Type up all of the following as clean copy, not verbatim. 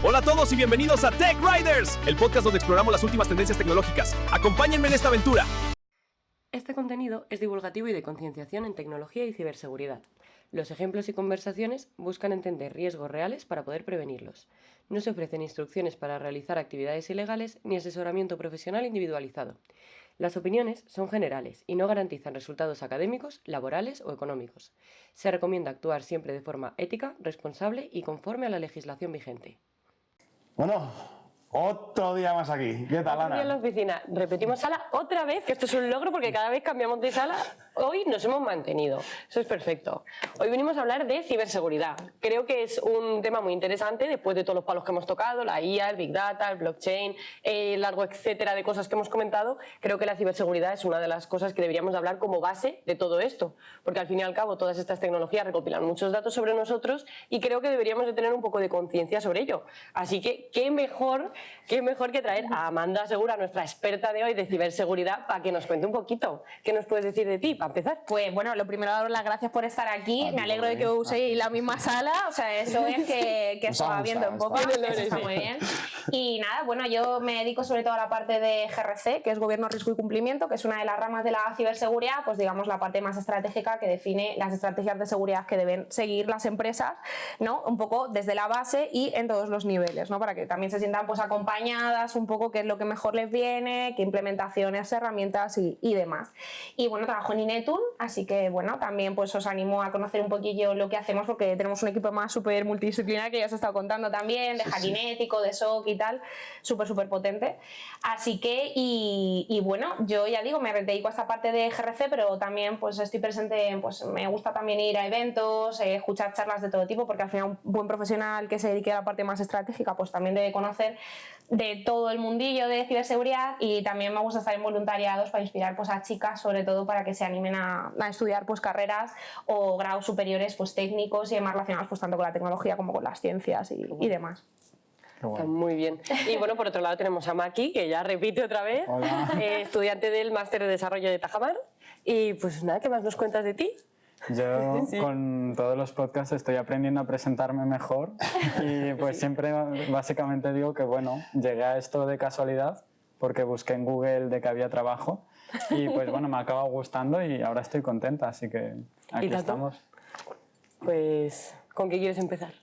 Hola a todos y bienvenidos a Tech Riders, el podcast donde exploramos las últimas tendencias tecnológicas. Acompáñenme en esta aventura. Este contenido es divulgativo y de concienciación en tecnología y ciberseguridad. Los ejemplos y conversaciones buscan entender riesgos reales para poder prevenirlos. No se ofrecen instrucciones para realizar actividades ilegales ni asesoramiento profesional individualizado. Las opiniones son generales y no garantizan resultados académicos, laborales o económicos. Se recomienda actuar siempre de forma ética, responsable y conforme a la legislación vigente. Bueno, otro día más aquí. ¿Qué tal, Ana? Otro día en la oficina. Repetimos sala otra vez, que esto es un logro porque cada vez cambiamos de sala. Hoy nos hemos mantenido. Eso es perfecto. Hoy venimos a hablar de ciberseguridad. Creo que es un tema muy interesante después de todos los palos que hemos tocado, la IA, el Big Data, el blockchain, el largo etcétera de cosas que hemos comentado. Creo que la ciberseguridad es una de las cosas que deberíamos hablar como base de todo esto, porque al fin y al cabo todas estas tecnologías recopilan muchos datos sobre nosotros y creo que deberíamos de tener un poco de conciencia sobre ello. Así que qué mejor que traer a Amanda Segura, nuestra experta de hoy de ciberseguridad, para que nos cuente un poquito. ¿Qué nos puedes decir de ti, para empezar? Pues bueno, lo primero, daros las gracias por estar aquí. Me alegro de que uséis la misma sala. O sea, eso es que se va viendo en popa. Eso está muy bien. Y nada, bueno, yo me dedico sobre todo a la parte de GRC, que es Gobierno, Riesgo y Cumplimiento, que es una de las ramas de la ciberseguridad, pues digamos la parte más estratégica que define las estrategias de seguridad que deben seguir las empresas, ¿no? Un poco desde la base y en todos los niveles, ¿no? Para que también se sientan pues acompañadas un poco qué es lo que mejor les viene, qué implementaciones, herramientas y demás. Y bueno, trabajo en Inetum, así que bueno, también pues os animo a conocer un poquillo lo que hacemos porque tenemos un equipo más súper multidisciplinar que ya os he estado contando también, de hackinético, de SOC y tal, súper potente. Así que, y bueno, yo ya digo, me dedico a esta parte de GRC, pero también pues estoy presente, pues me gusta también ir a eventos, escuchar charlas de todo tipo, porque al final un buen profesional que se dedique a la parte más estratégica, pues también debe conocer de todo el mundillo de ciberseguridad y también me gusta estar en voluntariados para inspirar pues a chicas, sobre todo para que se animen a estudiar pues carreras o grados superiores pues técnicos y demás relacionados pues tanto con la tecnología como con las ciencias y demás. Está muy bien. Y bueno, por otro lado tenemos a Maki, que ya repite otra vez, estudiante del Máster de Desarrollo de Tajamar. Y pues nada, ¿qué más nos cuentas de ti? Yo con todos los podcasts estoy aprendiendo a presentarme mejor y pues siempre básicamente digo que bueno, llegué a esto de casualidad porque busqué en Google de que había trabajo y pues bueno, me ha acabado gustando y ahora estoy contenta, así que aquí estamos. Pues, ¿con qué quieres empezar?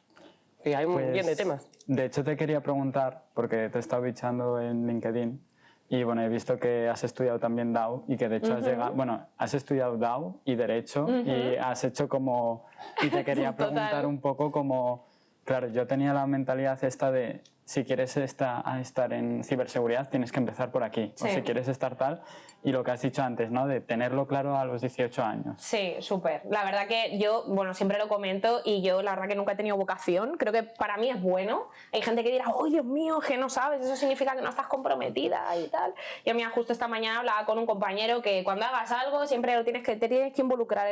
Que hay un montón de temas. De hecho te quería preguntar, porque te he estado bichando en LinkedIn, y bueno, he visto que has estudiado también DAO y que de hecho has llegado, bueno, has estudiado DAO y Derecho y has hecho como, y te quería preguntar un poco como, claro, yo tenía la mentalidad esta de si quieres estar en ciberseguridad tienes que empezar por aquí, o si quieres estar tal, y lo que has dicho antes, ¿no? De tenerlo claro a los 18 años. Sí, súper. La verdad que yo, bueno, siempre lo comento y yo la verdad que nunca he tenido vocación. Creo que para mí es bueno. Hay gente que dirá, ¡oh, Dios mío, que no sabes! Eso significa que no estás comprometida y tal. Yo mira, justo esta mañana hablaba con un compañero que cuando hagas algo siempre te tienes que involucrar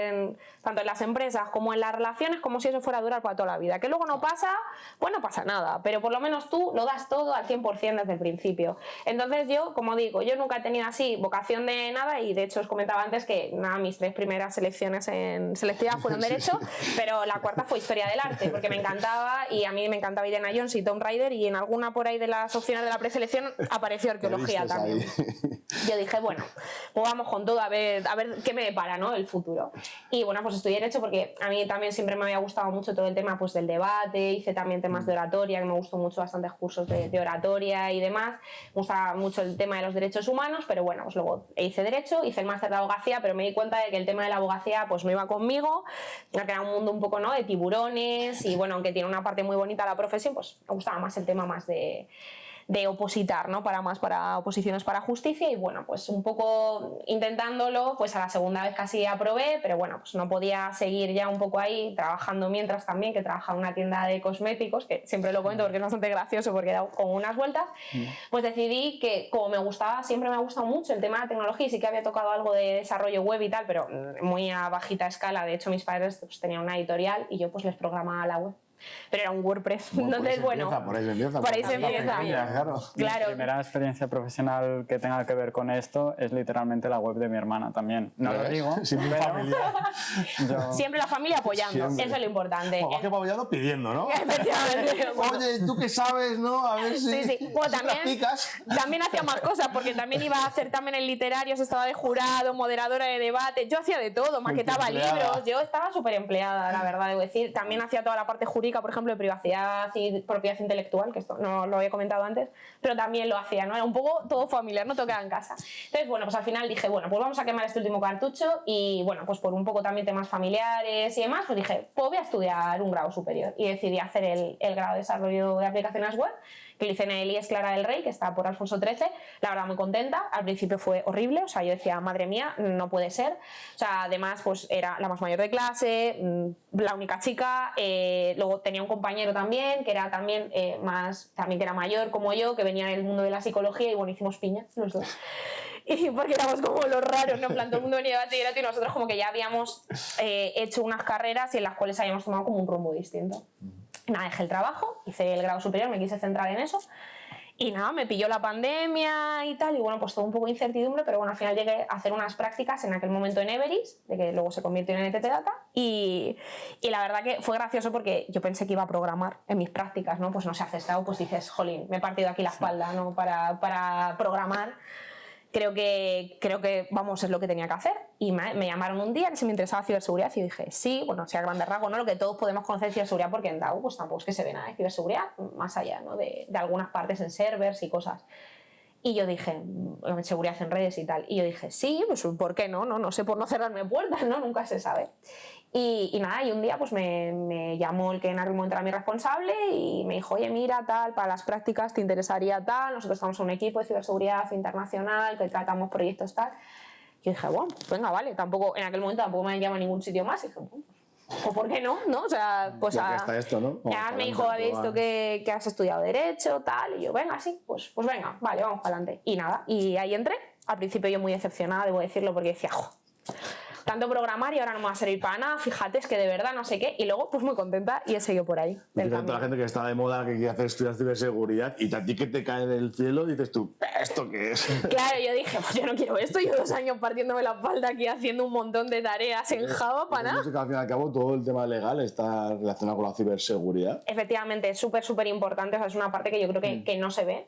tanto en las empresas como en las relaciones como si eso fuera a durar para toda la vida. Que luego no pasa, pues no pasa nada. Pero por lo menos tú lo das todo al 100% desde el principio. Entonces yo, como digo, yo nunca he tenido así vocación de nada y de hecho os comentaba antes que nada, mis 3 primeras selecciones en selectividad fueron Derecho, pero la cuarta fue Historia del Arte porque me encantaba y a mí me encantaba Indiana Jones y Tomb Raider y en alguna por ahí de las opciones de la preselección apareció Arqueología también. Yo dije, bueno, pues vamos con todo a ver qué me depara, ¿no? El futuro. Y bueno, pues estudié Derecho porque a mí también siempre me había gustado mucho todo el tema pues del debate, hice también temas de oratoria, que me gustó mucho bastantes cursos de oratoria y demás. Me gusta mucho el tema de los derechos humanos, pero bueno, pues luego hice Derecho, hice el máster de abogacía, pero me di cuenta de que el tema de la abogacía pues no iba conmigo, que era un mundo un poco, ¿no?, de tiburones y bueno, aunque tiene una parte muy bonita la profesión, pues me gustaba más el tema más de opositar, ¿no? Para oposiciones para justicia y bueno, pues un poco intentándolo, pues a la segunda vez casi aprobé, pero bueno, pues no podía seguir ya un poco ahí trabajando mientras también, que trabajaba en una tienda de cosméticos, que siempre lo cuento porque es bastante gracioso porque he dado como unas vueltas, pues decidí que como me gustaba, siempre me ha gustado mucho el tema de tecnología y sí que había tocado algo de desarrollo web y tal, pero muy a bajita escala, de hecho mis padres pues, tenían una editorial y yo pues les programaba la web. pero era un WordPress. Bueno, Entonces, bueno, por ahí se empieza. por ahí se La empieza. pequeña, claro. Mi claro. primera experiencia profesional que tenga que ver con esto es literalmente la web de mi hermana también. No lo ¿Ves? digo, Siempre pero familiar. yo- Siempre la familia apoyando, Siempre. eso es lo importante. Bueno, más que pavollado pidiendo, ¿no? Efectivamente. Oye, ¿tú qué sabes, no? A ver si, Sí, sí. Bueno, si también, practicas. también hacía más cosas, porque también iba a hacer también en literarios, estaba de jurado, moderadora de debate, yo hacía de todo, maquetaba Multiempleada. libros, yo estaba súper empleada, la verdad, debo decir. También hacía toda la parte jurídica, por ejemplo, de privacidad y propiedad intelectual, que esto no lo había comentado antes, pero también lo hacía, ¿no? Era un poco todo familiar, no tocaba en casa. Entonces, bueno, pues al final dije, bueno, pues vamos a quemar este último cartucho y, bueno, pues por un poco también temas familiares y demás, pues dije, pues voy a estudiar un grado superior y decidí hacer el grado de desarrollo de aplicaciones web, que lo hice en el IES Clara del Rey, que está por Alfonso XIII, la verdad muy contenta. Al principio fue horrible, o sea, yo decía, madre mía, no puede ser. O sea, además, pues era la más mayor de clase, la única chica, luego tenía un compañero también, que era también también que era mayor como yo, que venía del mundo de la psicología y bueno, hicimos piña los dos. Y porque éramos como los raros, ¿no? En plan, todo el mundo venía de bachillerato y nosotros como que ya habíamos hecho unas carreras y en las cuales habíamos tomado como un rumbo distinto. Nada, dejé el trabajo, hice el grado superior, me quise centrar en eso y nada, me pilló la pandemia y tal y bueno, pues todo un poco de incertidumbre, pero bueno, al final llegué a hacer unas prácticas en aquel momento en Everis, de que luego se convirtió en NTT Data y la verdad que fue gracioso porque yo pensé que iba a programar en mis prácticas, ¿no? Pues no sé, haces algo, pues dices, jolín, me he partido aquí la espalda, ¿no? Para programar. Creo que, vamos, es lo que tenía que hacer. Y me llamaron un día que si me interesaba ciberseguridad y dije, sí, bueno, sea a grandes rasgos, ¿no? Lo que todos podemos conocer de ciberseguridad, porque en DAO pues tampoco es que se ve nada de ciberseguridad, más allá, ¿no? de algunas partes en servers y cosas. Y yo dije, seguridad en redes y tal. Y yo dije, sí, pues ¿por qué no? No sé, por no cerrarme puertas, ¿no? Nunca se sabe. Y nada, y un día pues me llamó el que en aquel momento era mi responsable y me dijo, oye, mira, tal, para las prácticas te interesaría tal, nosotros estamos en un equipo de ciberseguridad internacional que tratamos proyectos tal. Y yo dije, bueno, pues venga, vale, tampoco, en aquel momento tampoco me llama a ningún sitio más. Y dije, bueno, pues ¿por qué no? ¿No? O sea, pues Ya que está esto, ¿no? además me dijo, había visto que has estudiado Derecho, tal, y yo, venga, sí, pues venga, vale, vamos para adelante. Y nada, y ahí entré. Al principio yo muy decepcionada, debo decirlo, porque decía, jo, tanto programar y ahora no me va a servir para nada, fíjate, es que de verdad no sé qué. Y luego, pues muy contenta y he seguido por ahí. Y toda la gente que está de moda, que quiere hacer estudiar ciberseguridad, y a ti que te cae del cielo, dices tú, ¿esto qué es? Claro, yo dije, pues yo no quiero esto, yo 2 años partiéndome la espalda aquí haciendo un montón de tareas en Java para nada. Yo sé que al fin y al cabo todo el tema legal está relacionado con la ciberseguridad. Efectivamente, es súper importante, o sea, es una parte que yo creo que no se ve.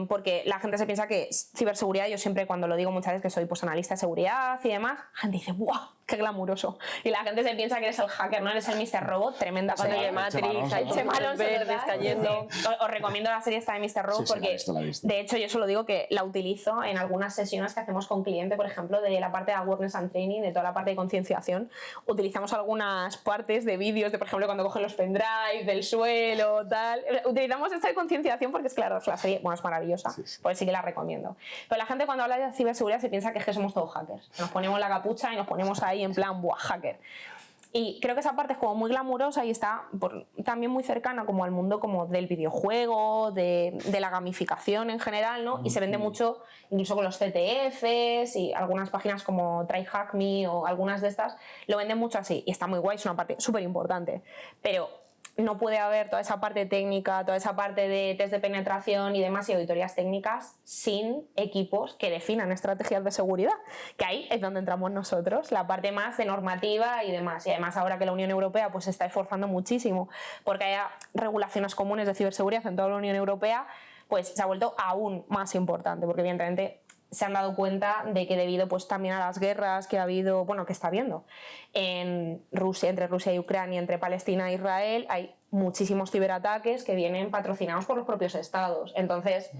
Porque la gente se piensa que ciberseguridad, yo siempre cuendo lo digo muchas veces que soy pues analista de seguridad y demás, la gente dice, ¡guau! ¡Qué glamuroso! Y la gente se piensa que eres el hacker, no eres el Mr. Robot, tremenda Cuando serie. hay Matrix, hay Chemalón verdes cayendo. Os recomiendo la serie esta de Mr. Robot Sí, porque, la he visto. de hecho, yo solo digo que la utilizo en algunas sesiones que hacemos con cliente, por ejemplo, de la parte de awareness and training, de toda la parte de concienciación. Utilizamos algunas partes de vídeos, de por ejemplo, cuando cogen los pendrive, del suelo, tal. Utilizamos esta de concienciación porque es claro, la serie, bueno, es maravillosa, pues sí que la recomiendo. Pero la gente cuando habla de ciberseguridad se piensa que es que somos todos hackers. Nos ponemos la capucha y nos ponemos ahí en plan, ¡buah, hacker! Y creo que esa parte es como muy glamurosa y está también muy cercana como al mundo como del videojuego, de la gamificación en general, ¿no? Y se vende mucho incluso con los CTFs y algunas páginas como TryHackMe o algunas de estas lo venden mucho así y está muy guay, es una parte súper importante. Pero no puede haber toda esa parte técnica, toda esa parte de test de penetración y demás y auditorías técnicas sin equipos que definan estrategias de seguridad, que ahí es donde entramos nosotros, la parte más de normativa y demás. Y además ahora que la Unión Europea pues se está esforzando muchísimo porque haya regulaciones comunes de ciberseguridad en toda la Unión Europea, pues se ha vuelto aún más importante porque evidentemente se han dado cuenta de que debido pues también a las guerras que ha habido, bueno, que está habiendo en Rusia, entre Rusia y Ucrania, entre Palestina e Israel, hay muchísimos ciberataques que vienen patrocinados por los propios estados. Entonces,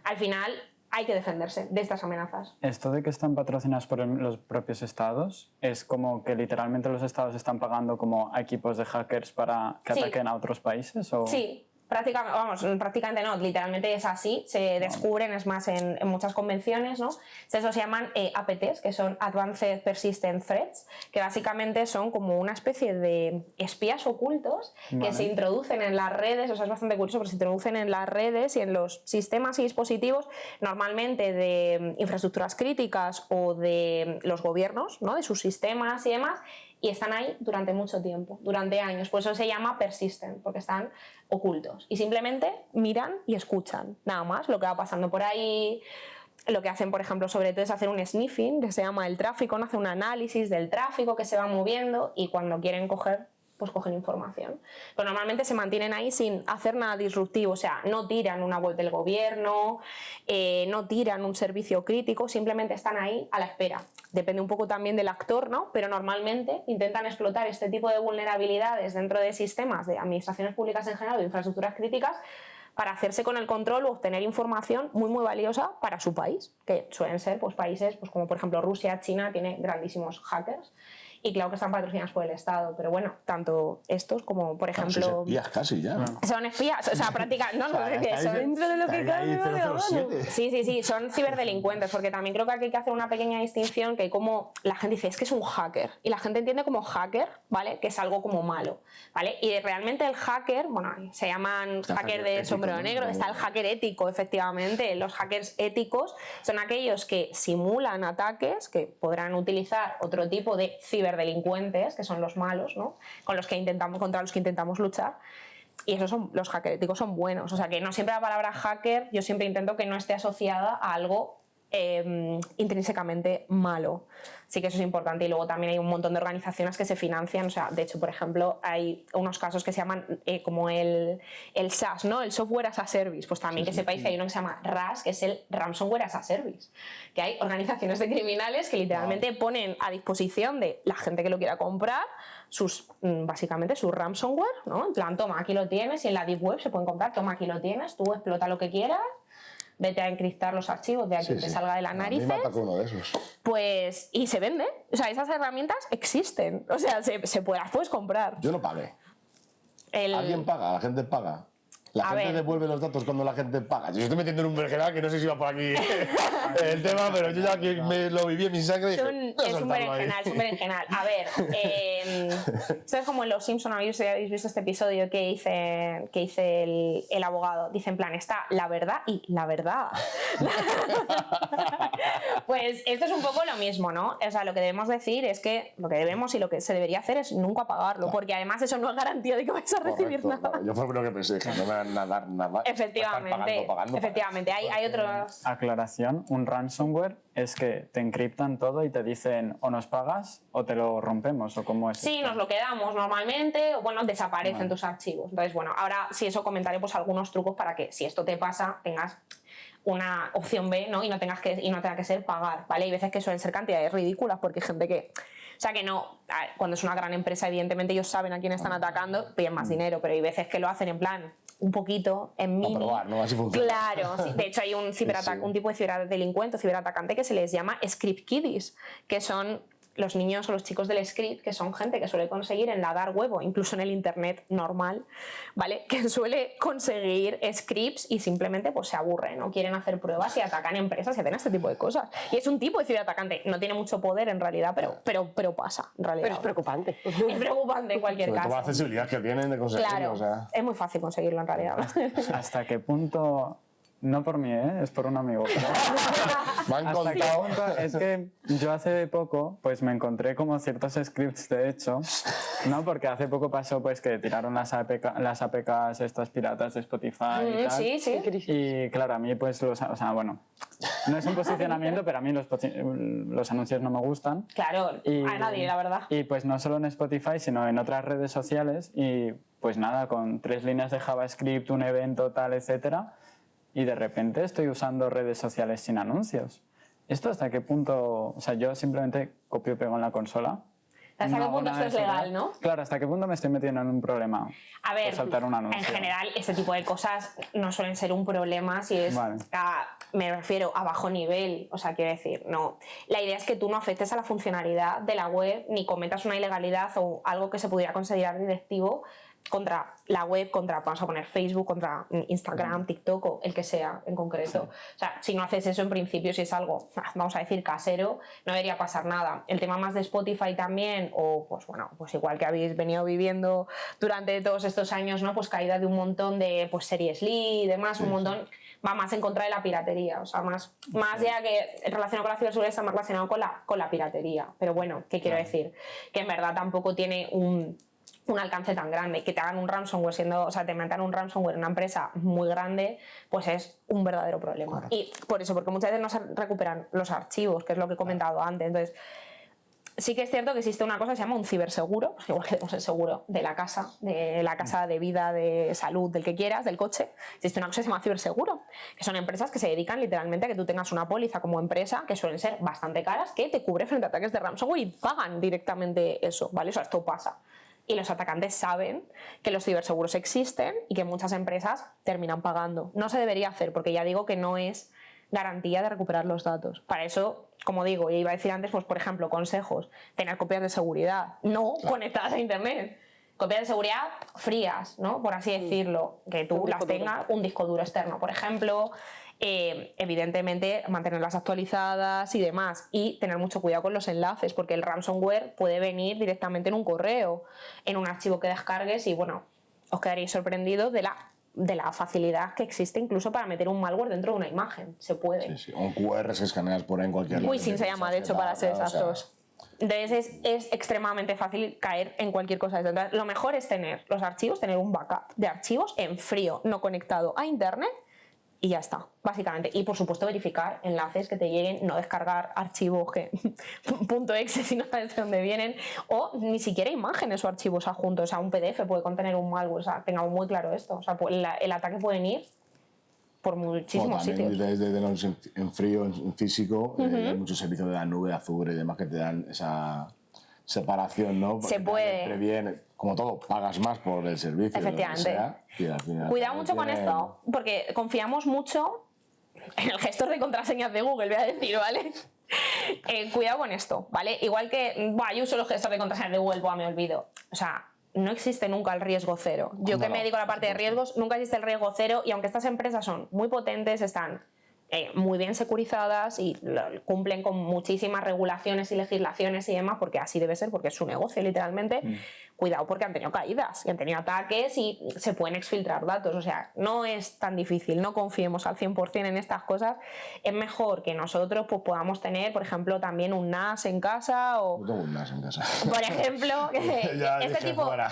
al final hay que defenderse de estas amenazas. Esto de que están patrocinados por los propios estados, ¿es como que literalmente los estados están pagando como a equipos de hackers para que ataquen a otros países? ¿O? Sí. Prácticamente no, literalmente es así, se descubren, es más, en muchas convenciones, ¿no? Eso se llaman APTs, que son Advanced Persistent Threats, que básicamente son como una especie de espías ocultos que se introducen en las redes, o sea, es bastante curioso, pero se introducen en las redes y en los sistemas y dispositivos, normalmente de infraestructuras críticas o de los gobiernos, ¿no? De sus sistemas y demás, y están ahí durante mucho tiempo, durante años. Por eso se llama persistent, porque están ocultos. Y simplemente miran y escuchan, nada más, lo que va pasando por ahí. Lo que hacen, por ejemplo, sobre todo es hacer un sniffing, que se llama el tráfico, ¿no? Hace un análisis del tráfico que se va moviendo y cuando quieren coger, pues cogen información. Pero normalmente se mantienen ahí sin hacer nada disruptivo, o sea, no tiran una web del gobierno, no tiran un servicio crítico, simplemente están ahí a la espera. Depende un poco también del actor, ¿no? Pero normalmente intentan explotar este tipo de vulnerabilidades dentro de sistemas de administraciones públicas en general o de infraestructuras críticas para hacerse con el control o obtener información muy valiosa para su país, que suelen ser pues, países pues, como por ejemplo Rusia, China, tiene grandísimos hackers y claro que están patrocinados por el Estado, pero bueno, tanto estos como por ejemplo... Son espías casi ya. Son espías, o sea, prácticamente... No, no, es que son Dentro de lo que cabe, Sí, son ciberdelincuentes, porque también creo que aquí hay que hacer una pequeña distinción, que hay como... La gente dice, es que es un hacker, y la gente entiende como hacker, ¿vale? Que es algo como malo, ¿vale? Y realmente el hacker, bueno, se llaman hacker de sombrero negro, está el hacker ético, efectivamente. Los hackers éticos son aquellos que simulan ataques, que podrán utilizar otro tipo de ciberdelincuentes, que son los malos, ¿no? Contra los que intentamos luchar. Y esos son, los hackers éticos son buenos. O sea que no siempre la palabra hacker, yo siempre intento que no esté asociada a algo intrínsecamente malo. Sí que eso es importante. Y luego también hay un montón de organizaciones que se financian. O sea, de hecho, por ejemplo, hay unos casos que se llaman como el SaaS, ¿no? El Software as a Service. Pues también que sepáis que hay uno que se llama RAS, que es el Ransomware as a Service. Que hay organizaciones de criminales que literalmente ponen a disposición de la gente que lo quiera comprar básicamente su ransomware, ¿no? En plan, toma, aquí lo tienes, y en la Deep Web se pueden comprar, toma, aquí lo tienes, tú explota lo que quieras, vete a encriptar los archivos de aquí que te salga de las narices. A mí me atacó uno de esos. Pues, y se vende. O sea, esas herramientas existen. O sea, las puedes comprar. Yo no pagué. ¿Alguien paga? ¿La gente paga? La gente devuelve los datos cuando la gente paga. Yo estoy metiendo en un berenjenal que no sé si va por aquí el tema, pero yo ya que me lo viví en mi sangre. Es un berenjenal. A ver, esto es como en Los Simpson, habéis visto este episodio que dice el abogado. Dice en plan, está la verdad y la verdad. Pues esto es un poco lo mismo, ¿no? O sea, lo que debemos decir es que lo que debemos y lo que se debería hacer es nunca pagarlo, porque además eso no es garantía de que vais a recibir nada. Claro. Yo fue lo que pensé, que no me van a dar nada. Efectivamente. Hay otros... Aclaración, un ransomware es que te encriptan todo y te dicen o nos pagas o te lo rompemos, o cómo es. Sí, esto. Nos lo quedamos normalmente, o bueno, desaparecen tus archivos. Entonces, bueno, ahora sí, eso comentaré pues algunos trucos para que si esto te pasa tengas una opción B, ¿no? Y no tenga que ser pagar, ¿vale? Hay veces que suelen ser cantidades ridículas porque hay gente que... O sea que no, cuando es una gran empresa, evidentemente ellos saben a quién están atacando, piden más dinero, pero hay veces que lo hacen en plan un poquito, en mini. A probar, ¿no? Así funciona. Claro, sí. De hecho hay un tipo de ciberdelincuente, ciberatacante que se les llama script kiddies, que son los niños o los chicos del script, que son gente que suele conseguir en la dark web o incluso en el internet normal, ¿vale? Que suele conseguir scripts y simplemente pues se aburren, no quieren hacer pruebas y atacan empresas y hacen este tipo de cosas. Y es un tipo de ciberatacante, no tiene mucho poder en realidad, pero pasa en realidad. Pero es preocupante. Es preocupante en cualquier Sobre caso. todo la accesibilidad que tienen de conseguirlo. Claro, o sea. es muy fácil conseguirlo en realidad. ¿Hasta qué punto? No por mí, es por un amigo. Me han ¿Hasta qué contado. punto? Es que yo hace poco pues me encontré como ciertos scripts, de hecho, ¿no? Porque hace poco pasó pues que tiraron las APKs estas piratas de Spotify y tal. Sí. Y claro, a mí pues o sea, bueno, no es un posicionamiento, pero a mí los anuncios no me gustan. Claro, a nadie, la verdad. Y pues no solo en Spotify, sino en otras redes sociales y pues nada, con 3 líneas de JavaScript, un evento, tal, etcétera. Y de repente estoy usando redes sociales sin anuncios. ¿Esto hasta qué punto? O sea, yo simplemente copio y pego en la consola. ¿Hasta qué punto esto es legal, no? Claro, ¿hasta qué punto me estoy metiendo en un problema? A ver, por saltar un anuncio? En general, este tipo de cosas no suelen ser un problema si es, vale. Me refiero a bajo nivel, o sea, quiero decir, no. La idea es que tú no afectes a la funcionalidad de la web ni cometas una ilegalidad o algo que se pudiera considerar directivo contra la web, vamos a poner Facebook, contra Instagram, TikTok o el que sea en concreto. Sí. O sea, si no haces eso en principio, si es algo, vamos a decir, casero, no debería pasar nada. El tema más de Spotify también, o pues bueno, pues igual que habéis venido viviendo durante todos estos años, ¿no? Pues caída de un montón de pues, series Lee y demás, un montón, va más en contra de la piratería, o sea, más ya que relacionado con la ciberseguridad está más relacionado con la piratería. Pero bueno, ¿qué quiero decir? Que en verdad tampoco tiene un alcance tan grande. Que te hagan un ransomware o sea, te metan un ransomware en una empresa muy grande, pues es un verdadero problema. Correcto. Y por eso, porque muchas veces no se recuperan los archivos, que es lo que he comentado antes. Entonces, sí que es cierto que existe una cosa que se llama un ciberseguro, igual que tenemos el seguro de la casa de vida, de salud, del que quieras, del coche. Existe una cosa que se llama ciberseguro, que son empresas que se dedican literalmente a que tú tengas una póliza como empresa, que suelen ser bastante caras, que te cubre frente a ataques de ransomware y pagan directamente eso, ¿vale? O sea, esto pasa. Y los atacantes saben que los ciberseguros existen y que muchas empresas terminan pagando. No se debería hacer, porque ya digo que no es garantía de recuperar los datos. Para eso, como digo, y iba a decir antes, pues por ejemplo, consejos, tener copias de seguridad, no conectadas a internet. Copias de seguridad frías, ¿no? Por así decirlo, que tú las tengas, un disco duro externo, por ejemplo. Evidentemente mantenerlas actualizadas y demás, y tener mucho cuidado con los enlaces, porque el ransomware puede venir directamente en un correo, en un archivo que descargues, y bueno, os quedaréis sorprendidos de la facilidad que existe incluso para meter un malware dentro de una imagen. Se puede. Sí, sí. O QRs que escaneas por ahí en cualquier lado. Wishing se llama, de hecho, para ser exactos. Entonces es extremadamente fácil caer en cualquier cosa de esto. Entonces, lo mejor es tener los archivos, tener un backup de archivos en frío, no conectado a internet, y ya está, básicamente. Y por supuesto verificar enlaces que te lleguen, no descargar archivos que .exe si no sabes de dónde vienen, o ni siquiera imágenes o archivos adjuntos. O sea, un PDF puede contener un malware, o sea, tengamos muy claro esto. O sea, el ataque puede ir por muchísimos sitios. Desde en frío, en físico, hay muchos servicios de la nube, Azure y demás que te dan esa separación, ¿no? Porque se puede. Previene, como todo, pagas más por el servicio. Efectivamente. Y al final Cuidado mucho con esto, porque confiamos mucho en el gestor de contraseñas de Google, voy a decir, ¿vale? Cuidado con esto, ¿vale? Igual que, yo uso los gestores de contraseñas de Google, me olvido. O sea, no existe nunca el riesgo cero. Yo que me dedico a la parte de riesgos, nunca existe el riesgo cero, y aunque estas empresas son muy potentes, están muy bien securizadas y cumplen con muchísimas regulaciones y legislaciones y demás, porque así debe ser, porque es su negocio literalmente. Cuidado, porque han tenido caídas y han tenido ataques y se pueden exfiltrar datos. O sea, no es tan difícil, no confiemos al 100% en estas cosas. Es mejor que nosotros pues, podamos tener, por ejemplo, también un NAS en casa o... Yo tengo un NAS en casa. Por ejemplo,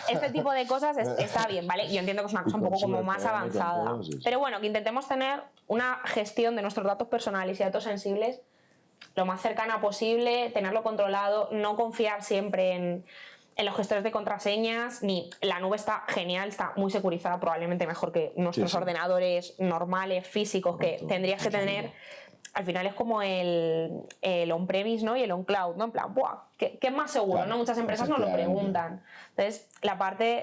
este tipo de cosas está bien, ¿vale? Yo entiendo que es una cosa un poco como más avanzada. Pero bueno, que intentemos tener una gestión de nuestros datos personales y datos sensibles lo más cercana posible, tenerlo controlado, no confiar siempre en los gestores de contraseñas, ni la nube está genial, está muy securizada, probablemente mejor que nuestros ordenadores normales, físicos, que tendrías que tener. Al final es como el on-premise, ¿no? Y el on-cloud, ¿no? En plan, ¡buah! ¿Qué es más seguro? Claro, ¿no? Muchas empresas nos lo preguntan. Entonces,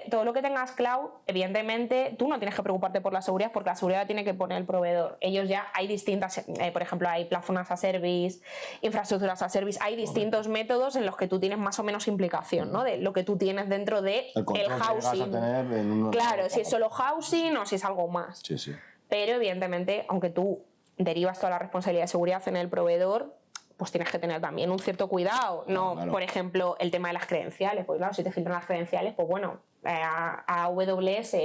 todo lo que tengas cloud, evidentemente, tú no tienes que preocuparte por la seguridad, porque la seguridad la tiene que poner el proveedor. Ellos ya hay distintas, por ejemplo, hay plataformas a service, infraestructuras a service, hay distintos métodos en los que tú tienes más o menos implicación, ¿no? De lo que tú tienes dentro de el housing. Claro, si es solo housing o si es algo más. Sí, sí. Pero, evidentemente, aunque tú derivas toda la responsabilidad de seguridad en el proveedor, pues tienes que tener también un cierto cuidado. Claro. Por ejemplo, el tema de las credenciales. Pues claro, si te filtran las credenciales, pues bueno, a AWS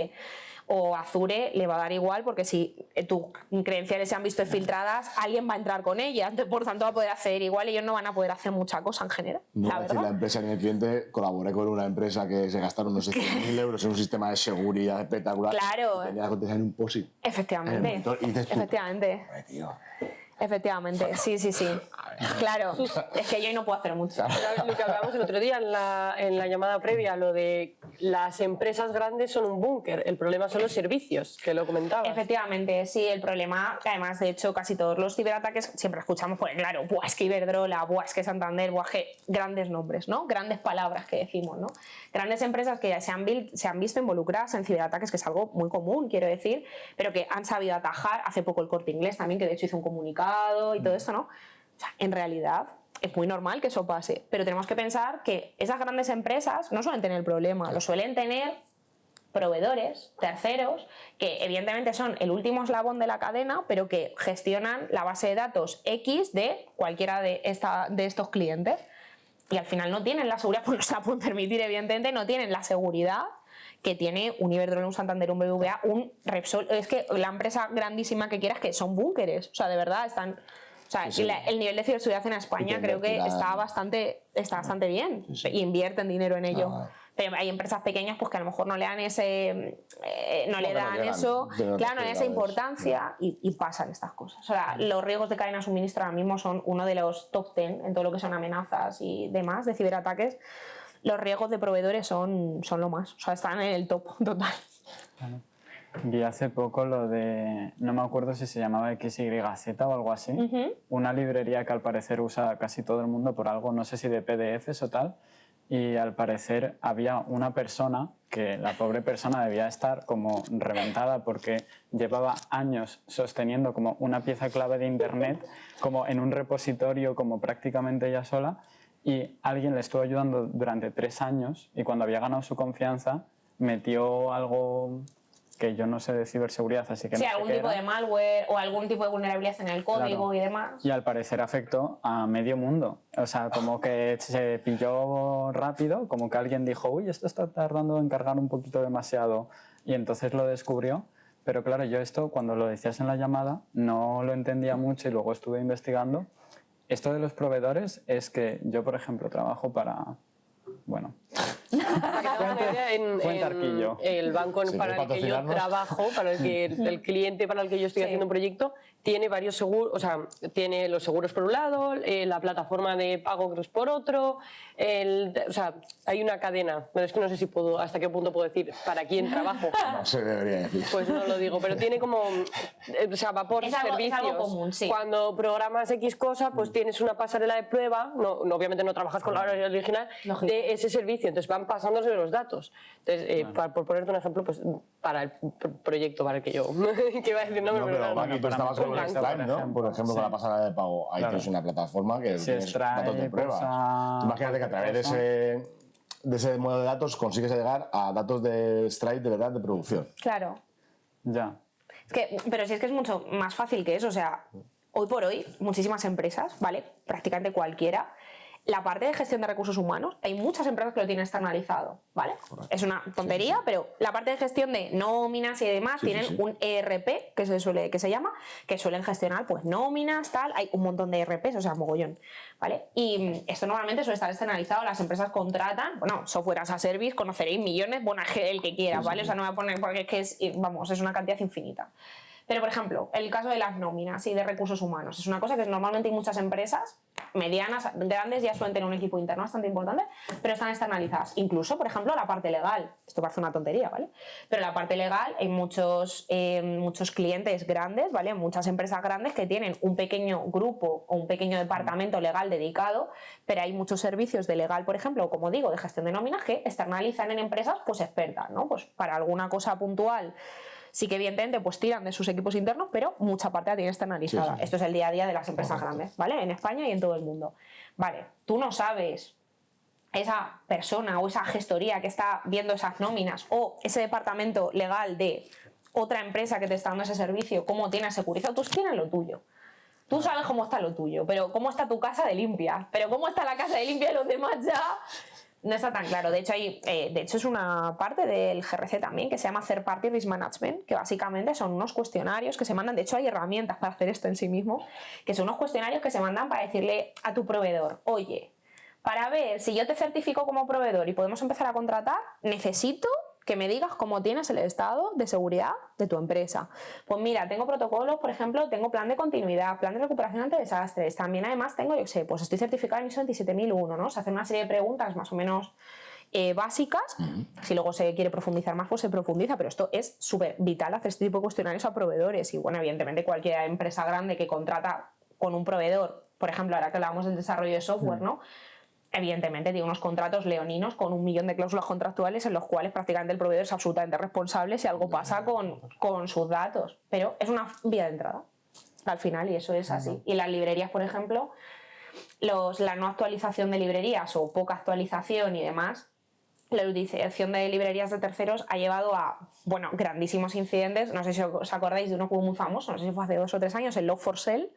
o Azure le va a dar igual, porque si tus credenciales se han visto filtradas, alguien va a entrar con ellas. Entonces, por tanto, va a poder hacer igual, ellos no van a poder hacer mucha cosa en general. No voy a decir la empresa ni el cliente, colaboré con una empresa que se gastaron unos 100.000 euros en un sistema de seguridad espectacular. Claro. Y tenía la contraseña en un POSIT. Efectivamente. Efectivamente. Tío. Efectivamente, sí. Claro, es que yo ahí no puedo hacer mucho. Lo que hablábamos el otro día en la llamada previa, lo de las empresas grandes son un búnker, el problema son los servicios, que lo comentabas. Efectivamente, sí, el problema, además, de hecho, casi todos los ciberataques siempre escuchamos, pues claro, es que Iberdrola, es que Santander, que grandes nombres, ¿no? Grandes palabras que decimos, ¿no? Grandes empresas que se han visto involucradas en ciberataques, que es algo muy común, quiero decir, pero que han sabido atajar. Hace poco el Corte Inglés también, que de hecho hizo un comunicado y todo esto, ¿no? O sea, en realidad es muy normal que eso pase, pero tenemos que pensar que esas grandes empresas no suelen tener el problema, lo suelen tener proveedores, terceros, que evidentemente son el último eslabón de la cadena, pero que gestionan la base de datos X de cualquiera de estos clientes. Y al final no tienen la seguridad, pues no se la pueden permitir, evidentemente, no tienen la seguridad que tiene un Iberdrola, un Santander, un BBVA, un Repsol. Es que la empresa grandísima que quieras, que son búnkeres, o sea, de verdad están... O sea, Sí, sí. el nivel de ciberseguridad en España creo que está bastante bien. Sí, sí. Y invierten dinero en ello. Ah. Pero hay empresas pequeñas pues que a lo mejor no le dan ese no le que no dan llegan, eso, tienen claro, no le dan esa otras importancia y pasan estas cosas. O sea, los riesgos de cadena de suministro ahora mismo son uno de los top 10 en todo lo que son amenazas y demás de ciberataques. Los riesgos de proveedores son lo más, o sea, están en el top total. Claro. Vi hace poco lo de, no me acuerdo si se llamaba XYZ o algo así, una librería que al parecer usa casi todo el mundo por algo, no sé si de PDFs o tal, y al parecer había una persona que la pobre persona debía estar como reventada porque llevaba años sosteniendo como una pieza clave de internet como en un repositorio como prácticamente ella sola, y alguien le estuvo ayudando durante 3 años y cuando había ganado su confianza metió algo que yo no sé de ciberseguridad, así que Sí, no sé algún qué tipo era. de malware o algún tipo de vulnerabilidad en el código Claro. y demás. Y al parecer afectó a medio mundo. O sea, como que se pilló rápido, como que alguien dijo, uy, esto está tardando en cargar un poquito demasiado, y entonces lo descubrió. Pero claro, yo esto, cuando lo decías en la llamada, no lo entendía mucho y luego estuve investigando. Esto de los proveedores es que yo, por ejemplo, trabajo para... Bueno, Para que te hagas una idea, Fuente Arquillo. el banco Si para el quieres que yo patrocinarnos. trabajo, para el que el cliente para el que yo estoy haciendo un proyecto, tiene varios seguros, o sea, tiene los seguros por un lado, la plataforma de pago cruz por otro, o sea, hay una cadena, pero es que no sé si puedo, hasta qué punto puedo decir para quién trabajo. No se debería decir. Pues no lo digo, pero tiene como, o sea, va por Es algo servicios. común, sí. Cuando programas X cosa, pues tienes una pasarela de prueba, obviamente no trabajas con la original, Lógico. de ese servicio, entonces van pasándose los datos. Entonces, por ponerte un ejemplo, pues para el proyecto para el que yo, que iba a decir, no me No, pero Maki, tú estabas con banco, Stripe, ¿no? Por ejemplo, con la pasarela de pago. Ahí Claro. tienes una plataforma que Si tienes Stripe, datos de pruebas. pues, a Imagínate que a través de ese modelo de datos consigues llegar a datos de Stripe de verdad de producción. Claro. ya. Pero sí es que es mucho más fácil que eso. O sea, hoy por hoy, muchísimas empresas, ¿vale? Prácticamente cualquiera. La parte de gestión de recursos humanos, hay muchas empresas que lo tienen externalizado, ¿vale? Es una tontería, pero la parte de gestión de nóminas y demás tienen un ERP, que se llama, que suelen gestionar pues nóminas, tal, hay un montón de ERPs, o sea, mogollón, ¿vale? Y esto normalmente suele estar externalizado, las empresas contratan, bueno, software as a service, conoceréis millones, bueno, el que quiera, ¿vale? O sea, no voy a poner, porque es que es una cantidad infinita. Pero, por ejemplo, el caso de las nóminas y de recursos humanos es una cosa que normalmente hay muchas empresas medianas, grandes, ya suelen tener un equipo interno bastante importante, pero están externalizadas. Incluso, por ejemplo, la parte legal. Esto parece una tontería, ¿vale? Pero la parte legal hay muchos clientes grandes, ¿vale? Muchas empresas grandes que tienen un pequeño grupo o un pequeño departamento legal dedicado, pero hay muchos servicios de legal, por ejemplo, como digo, de gestión de nóminas que externalizan en empresas pues expertas, ¿no? Pues para alguna cosa puntual. Sí que evidentemente pues tiran de sus equipos internos, pero mucha parte la tienen externalizada. Sí. Esto es el día a día de las empresas grandes, ¿vale? En España y en todo el mundo. Vale, tú no sabes esa persona o esa gestoría que está viendo esas nóminas o ese departamento legal de otra empresa que te está dando ese servicio, cómo tienes securizado, tú tienes lo tuyo. Tú sabes cómo está lo tuyo, pero cómo está tu casa de limpia. Pero cómo está la casa de limpia de los demás ya... No está tan claro. De hecho, es una parte del GRC también que se llama Third Party Risk Management, que básicamente son unos cuestionarios que se mandan. De hecho, hay herramientas para hacer esto en sí mismo, que son unos cuestionarios que se mandan para decirle a tu proveedor, oye, para ver si yo te certifico como proveedor y podemos empezar a contratar, necesito que me digas cómo tienes el estado de seguridad de tu empresa. Pues mira, tengo protocolos, por ejemplo, tengo plan de continuidad, plan de recuperación ante desastres, también además tengo, yo sé, pues estoy certificada en ISO 27001, ¿no? Se hacen una serie de preguntas más o menos básicas. Si luego se quiere profundizar más, pues se profundiza, pero esto es súper vital hacer este tipo de cuestionarios a proveedores y, bueno, evidentemente cualquier empresa grande que contrata con un proveedor, por ejemplo, ahora que hablábamos del desarrollo de software, ¿no? Evidentemente tiene unos contratos leoninos con 1 millón de cláusulas contractuales en los cuales prácticamente el proveedor es absolutamente responsable si algo pasa con sus datos. Pero es una vía de entrada al final y eso es así. Y las librerías, por ejemplo, la no actualización de librerías o poca actualización y demás, la utilización de librerías de terceros ha llevado a, bueno, grandísimos incidentes. No sé si os acordáis de uno que hubo muy famoso, no sé si fue hace 2 o 3 años, el Log4Shell,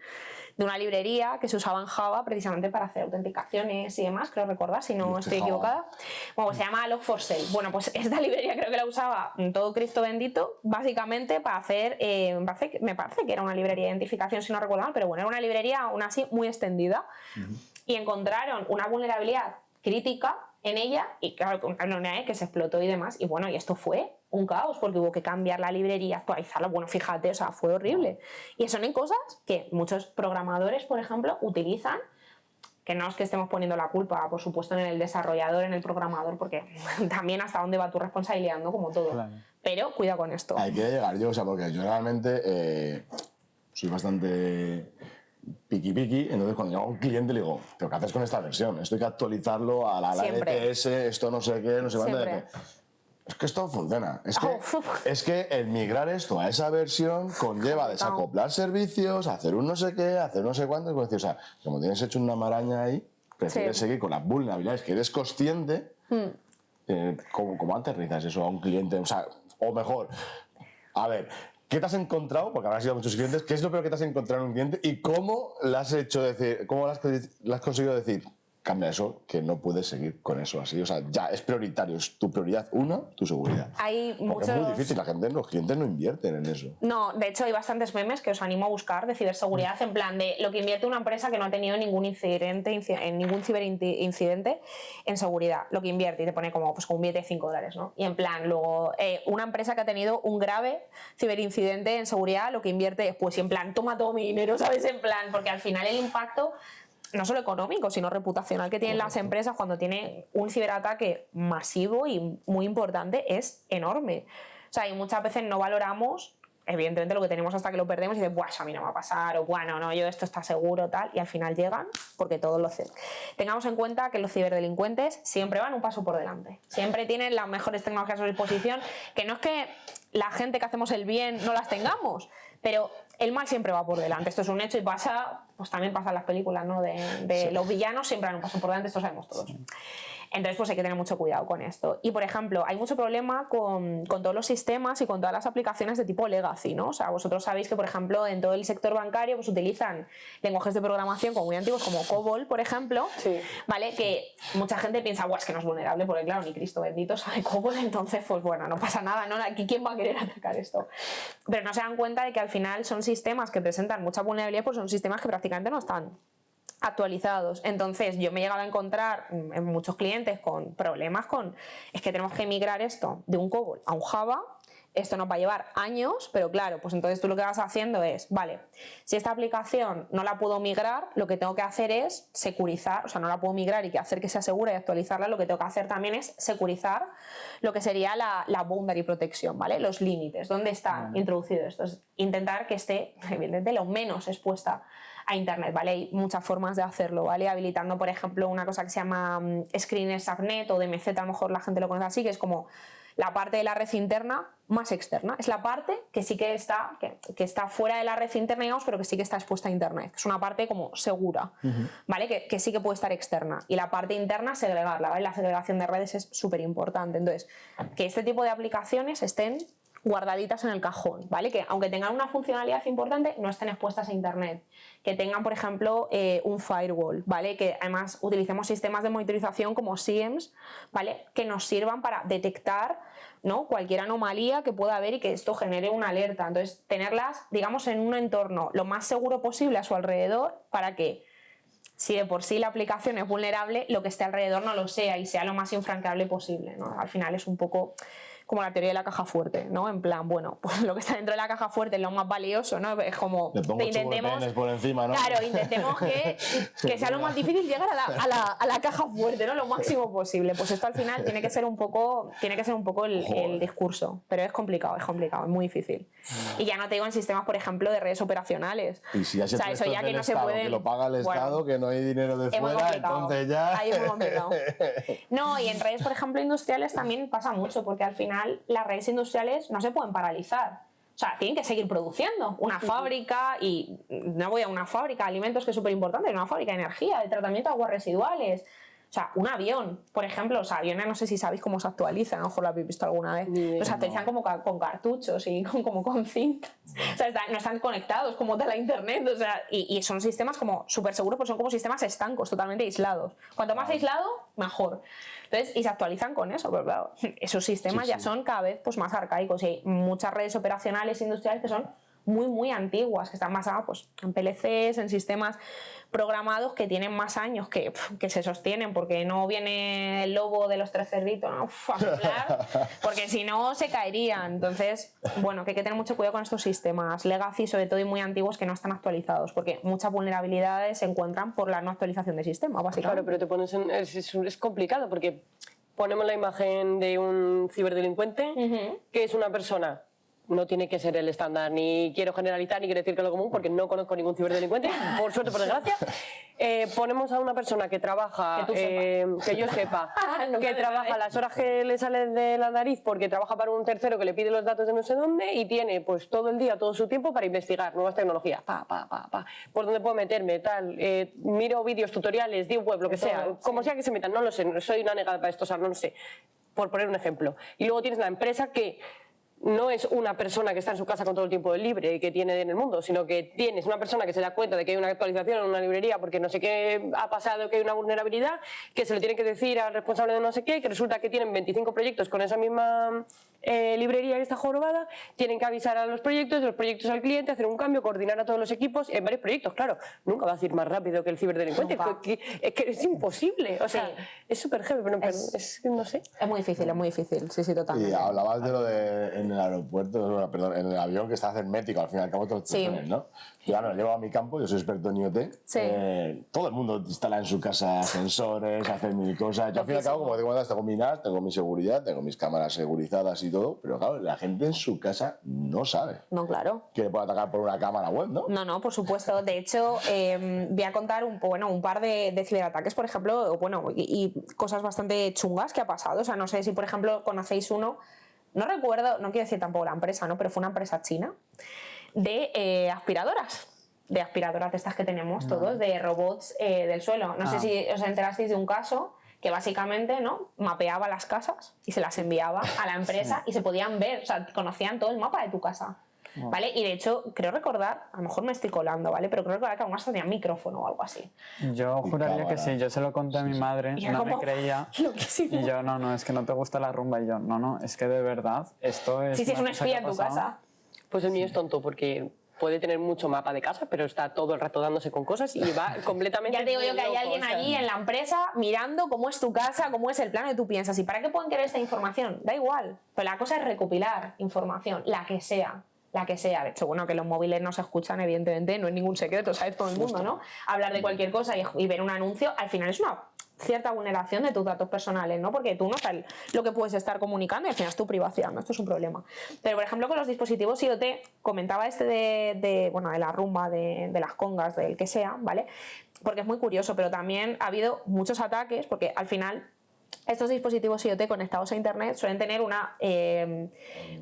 de una librería que se usaba en Java precisamente para hacer autenticaciones y demás, creo recordar, si no estoy equivocada. Bueno, pues se llama Log4Shell. Bueno, pues esta librería creo que la usaba todo Cristo bendito, básicamente para hacer, me parece que era una librería de identificación, si no recuerdo mal, pero bueno, era una librería aún así muy extendida. Y encontraron una vulnerabilidad crítica en ella y claro, que se explotó y demás. Y bueno, y esto fue un caos porque hubo que cambiar la librería, actualizarla. Bueno, fíjate, o sea, fue horrible. Y son cosas que muchos programadores, por ejemplo, utilizan, que no es que estemos poniendo la culpa, por supuesto, en el desarrollador, en el programador, porque también hasta dónde va tu responsabilidad, ¿no? Como todo. Claro. Pero cuidado con esto. Hay que llegar yo, o sea, porque yo realmente soy bastante piqui, entonces cuando llego a un cliente le digo, ¿pero qué haces con esta versión? Esto hay que actualizarlo a la LTS, esto no sé qué, no sé cuándo. Es que esto funciona. Es que el migrar esto a esa versión conlleva desacoplar servicios, hacer un no sé qué, hacer no sé cuánto. Es decir, o sea, como tienes hecho una maraña ahí, prefieres seguir con las vulnerabilidades que eres consciente. ¿Cómo aterrizas eso a un cliente? O sea, o mejor, a ver, ¿qué te has encontrado? Porque habrás ido a muchos clientes. ¿Qué es lo peor que te has encontrado en un cliente? ¿Y cómo le has hecho decir, cómo le has conseguido decir, cambia eso, que no puedes seguir con eso así? O sea, ya es prioritario, es tu prioridad uno, tu seguridad. Hay Porque es muy difícil, los clientes no invierten en eso. No, de hecho hay bastantes memes que os animo a buscar de ciberseguridad, en plan de lo que invierte una empresa que no ha tenido ningún ciberincidente en seguridad, lo que invierte, y te pone como un billete de $5, ¿no? Y en plan, luego, una empresa que ha tenido un grave ciberincidente en seguridad, lo que invierte es, pues, y en plan, toma todo mi dinero, ¿sabes? En plan, porque al final el impacto no solo económico, sino reputacional que tienen las empresas cuando tienen un ciberataque masivo y muy importante es enorme. O sea, y muchas veces no valoramos, evidentemente, lo que tenemos hasta que lo perdemos y dices, buah, eso a mí no me va a pasar, o bueno, no, yo esto está seguro, tal, y al final llegan porque todos lo hacen. Tengamos en cuenta que los ciberdelincuentes siempre van un paso por delante, siempre tienen las mejores tecnologías a su disposición, que no es que la gente que hacemos el bien no las tengamos, pero el mal siempre va por delante. Esto es un hecho y pasa, pues también pasa en las películas, ¿no? De los villanos siempre van un paso por delante, esto sabemos todos. Entonces, pues hay que tener mucho cuidado con esto. Y, por ejemplo, hay mucho problema con todos los sistemas y con todas las aplicaciones de tipo legacy, ¿no? O sea, vosotros sabéis que, por ejemplo, en todo el sector bancario pues utilizan lenguajes de programación como muy antiguos, como COBOL, por ejemplo, ¿vale? Que mucha gente piensa, es que no es vulnerable, porque claro, ni Cristo bendito sabe COBOL, entonces, pues bueno, no pasa nada, ¿no? Aquí, ¿quién va a querer atacar esto? Pero no se dan cuenta de que al final son sistemas que presentan mucha vulnerabilidad, pues son sistemas que prácticamente no están actualizados. Entonces yo me he llegado a encontrar en muchos clientes con problemas es que tenemos que migrar esto de un COBOL a un Java, esto nos va a llevar años, pero claro, pues entonces tú lo que vas haciendo es, vale, si esta aplicación no la puedo migrar, lo que tengo que hacer es securizar, o sea, no la puedo migrar y hacer que sea segura y actualizarla, lo que tengo que hacer también es securizar lo que sería la boundary protection, ¿vale? Los límites, ¿dónde está introducido esto? Es intentar que esté, evidentemente, lo menos expuesta a Internet, ¿vale? Hay muchas formas de hacerlo, ¿vale? Habilitando, por ejemplo, una cosa que se llama Screener Subnet o DMZ, a lo mejor la gente lo conoce así, que es como la parte de la red interna más externa. Es la parte que sí que está, que está fuera de la red interna, digamos, pero que sí que está expuesta a Internet. Es una parte como segura, ¿vale? Que sí que puede estar externa. Y la parte interna, segregarla, ¿vale? La segregación de redes es súper importante. Entonces, que este tipo de aplicaciones estén guardaditas en el cajón, ¿vale? Que aunque tengan una funcionalidad importante, no estén expuestas a Internet. Que tengan, por ejemplo, un firewall, ¿vale? Que además utilicemos sistemas de monitorización como SIEMs, ¿vale? Que nos sirvan para detectar, ¿no? Cualquier anomalía que pueda haber y que esto genere una alerta. Entonces, tenerlas, digamos, en un entorno lo más seguro posible a su alrededor para que, si de por sí la aplicación es vulnerable, lo que esté alrededor no lo sea y sea lo más infranqueable posible, ¿no? Al final es un poco como la teoría de la caja fuerte, ¿no? En plan, bueno, pues lo que está dentro de la caja fuerte es lo más valioso, ¿no? Es como le pongo intentemos por encima, ¿no? Claro, intentemos que sea lo más difícil llegar a la caja fuerte, ¿no? Lo máximo posible. Pues esto al final tiene que ser un poco el discurso, pero es complicado, es muy difícil. Y ya no te digo en sistemas, por ejemplo, de redes operacionales. Y si ya se eso ya que no Estado, se puede, que lo paga el Estado, que no hay dinero de fuera, entonces ya ahí es muy complicado. No, y en redes, por ejemplo, industriales también pasa mucho, porque al final las redes industriales no se pueden paralizar. O sea, tienen que seguir produciendo. Una fábrica, y no voy a una fábrica de alimentos que es súper importante, una fábrica de energía, de tratamiento de aguas residuales. O sea, un avión, por ejemplo, los aviones no sé si sabéis cómo se actualizan, a lo mejor lo habéis visto alguna vez. Los actualizan como con cartuchos y como con cinta. O sea, no están conectados como tal a internet, o sea, y son sistemas como súper seguros, porque son como sistemas estancos, totalmente aislados. Cuanto más aislado, mejor. Entonces, y se actualizan con eso, pero claro, esos sistemas ya son cada vez pues, más arcaicos y hay muchas redes operacionales industriales que son muy, muy antiguas, que están basadas pues, en PLCs, en sistemas programados que tienen más años que se sostienen, porque no viene el lobo de los 3 cerditos, ¿no? A soplar, porque si no se caerían. Entonces, bueno, que hay que tener mucho cuidado con estos sistemas legacy, sobre todo y muy antiguos, que no están actualizados, porque muchas vulnerabilidades se encuentran por la no actualización del sistema, básicamente. Claro, pero te pones es complicado, porque ponemos la imagen de un ciberdelincuente, que es una persona. No tiene que ser el estándar, ni quiero generalizar, ni quiero decir que es lo común, porque no conozco ningún ciberdelincuente, por suerte, por desgracia. Ponemos a una persona que trabaja, que yo sepa, que trabaja las horas que le salen de la nariz porque trabaja para un tercero que le pide los datos de no sé dónde y tiene pues todo el día, todo su tiempo para investigar nuevas tecnologías. Por dónde puedo meterme, tal. Miro vídeos, tutoriales, deep web, lo que sea. Como sea que se metan, no lo sé, no soy una negada para esto, o sea, no lo sé. Por poner un ejemplo. Y luego tienes la empresa que no es una persona que está en su casa con todo el tiempo libre que tiene en el mundo, sino que tienes una persona que se da cuenta de que hay una actualización en una librería porque no sé qué ha pasado, que hay una vulnerabilidad, que se lo tiene que decir al responsable de no sé qué, que resulta que tienen 25 proyectos con esa misma librería que está jorobada, tienen que avisar a los proyectos al cliente, hacer un cambio, coordinar a todos los equipos en varios proyectos. Claro, nunca va a ir más rápido que el ciberdelincuente, es que es imposible, o sea, es súper heavy, pero no sé. Es muy difícil, sí, totalmente. Y hablabas de lo de en el aeropuerto, perdón, en el avión, que estás hermético, al fin y al cabo todos los ¿no? Yo ahora lo llevo a mi campo, yo soy experto en IoT. Todo el mundo instala en su casa sensores, hace mil cosas. Yo al fin y al cabo, como digo, tengo mi NAS, tengo mi seguridad, tengo mis cámaras segurizadas y todo, pero claro, la gente en su casa no sabe. No, claro. Que le puede atacar por una cámara web, ¿no? No, por supuesto. De hecho, voy a contar un par de ciberataques, por ejemplo, y cosas bastante chungas que ha pasado. O sea, no sé si, por ejemplo, conocéis uno, no recuerdo, no quiero decir tampoco la empresa, ¿no? Pero fue una empresa china de aspiradoras. De aspiradoras de estas que tenemos todos, de robots del suelo. No sé si os enterasteis de un caso que básicamente, ¿no?, mapeaba las casas y se las enviaba a la empresa y se podían ver, o sea, conocían todo el mapa de tu casa. ¿Vale? Y de hecho, creo recordar, a lo mejor me estoy colando, ¿vale? Pero creo recordar que algunas tenían micrófono o algo así. Yo juraría que sí, yo se lo conté a mi madre, no me creía. Y yo, no, es que no te gusta la rumba. Y yo, no, es que de verdad, esto es. Sí, es un espía en tu casa. Pues el mío es tonto porque puede tener mucho mapa de casa, pero está todo el rato dándose con cosas y va completamente. Ya te digo yo que hay alguien allí en la empresa mirando cómo es tu casa, cómo es el plano, y tú piensas, ¿y para qué pueden querer esta información? Da igual, pero la cosa es recopilar información, la que sea. De hecho, bueno, que los móviles no se escuchan, evidentemente, no es ningún secreto, ¿sabes? Todo el mundo, ¿no? Hablar de cualquier cosa y ver un anuncio, al final es una cierta vulneración de tus datos personales, ¿no? Porque tú no sabes lo que puedes estar comunicando y al final es tu privacidad, ¿no? Esto es un problema. Pero, por ejemplo, con los dispositivos IoT, comentaba de la rumba, de las congas, del que sea, ¿vale? Porque es muy curioso, pero también ha habido muchos ataques, porque al final estos dispositivos IoT conectados a internet suelen tener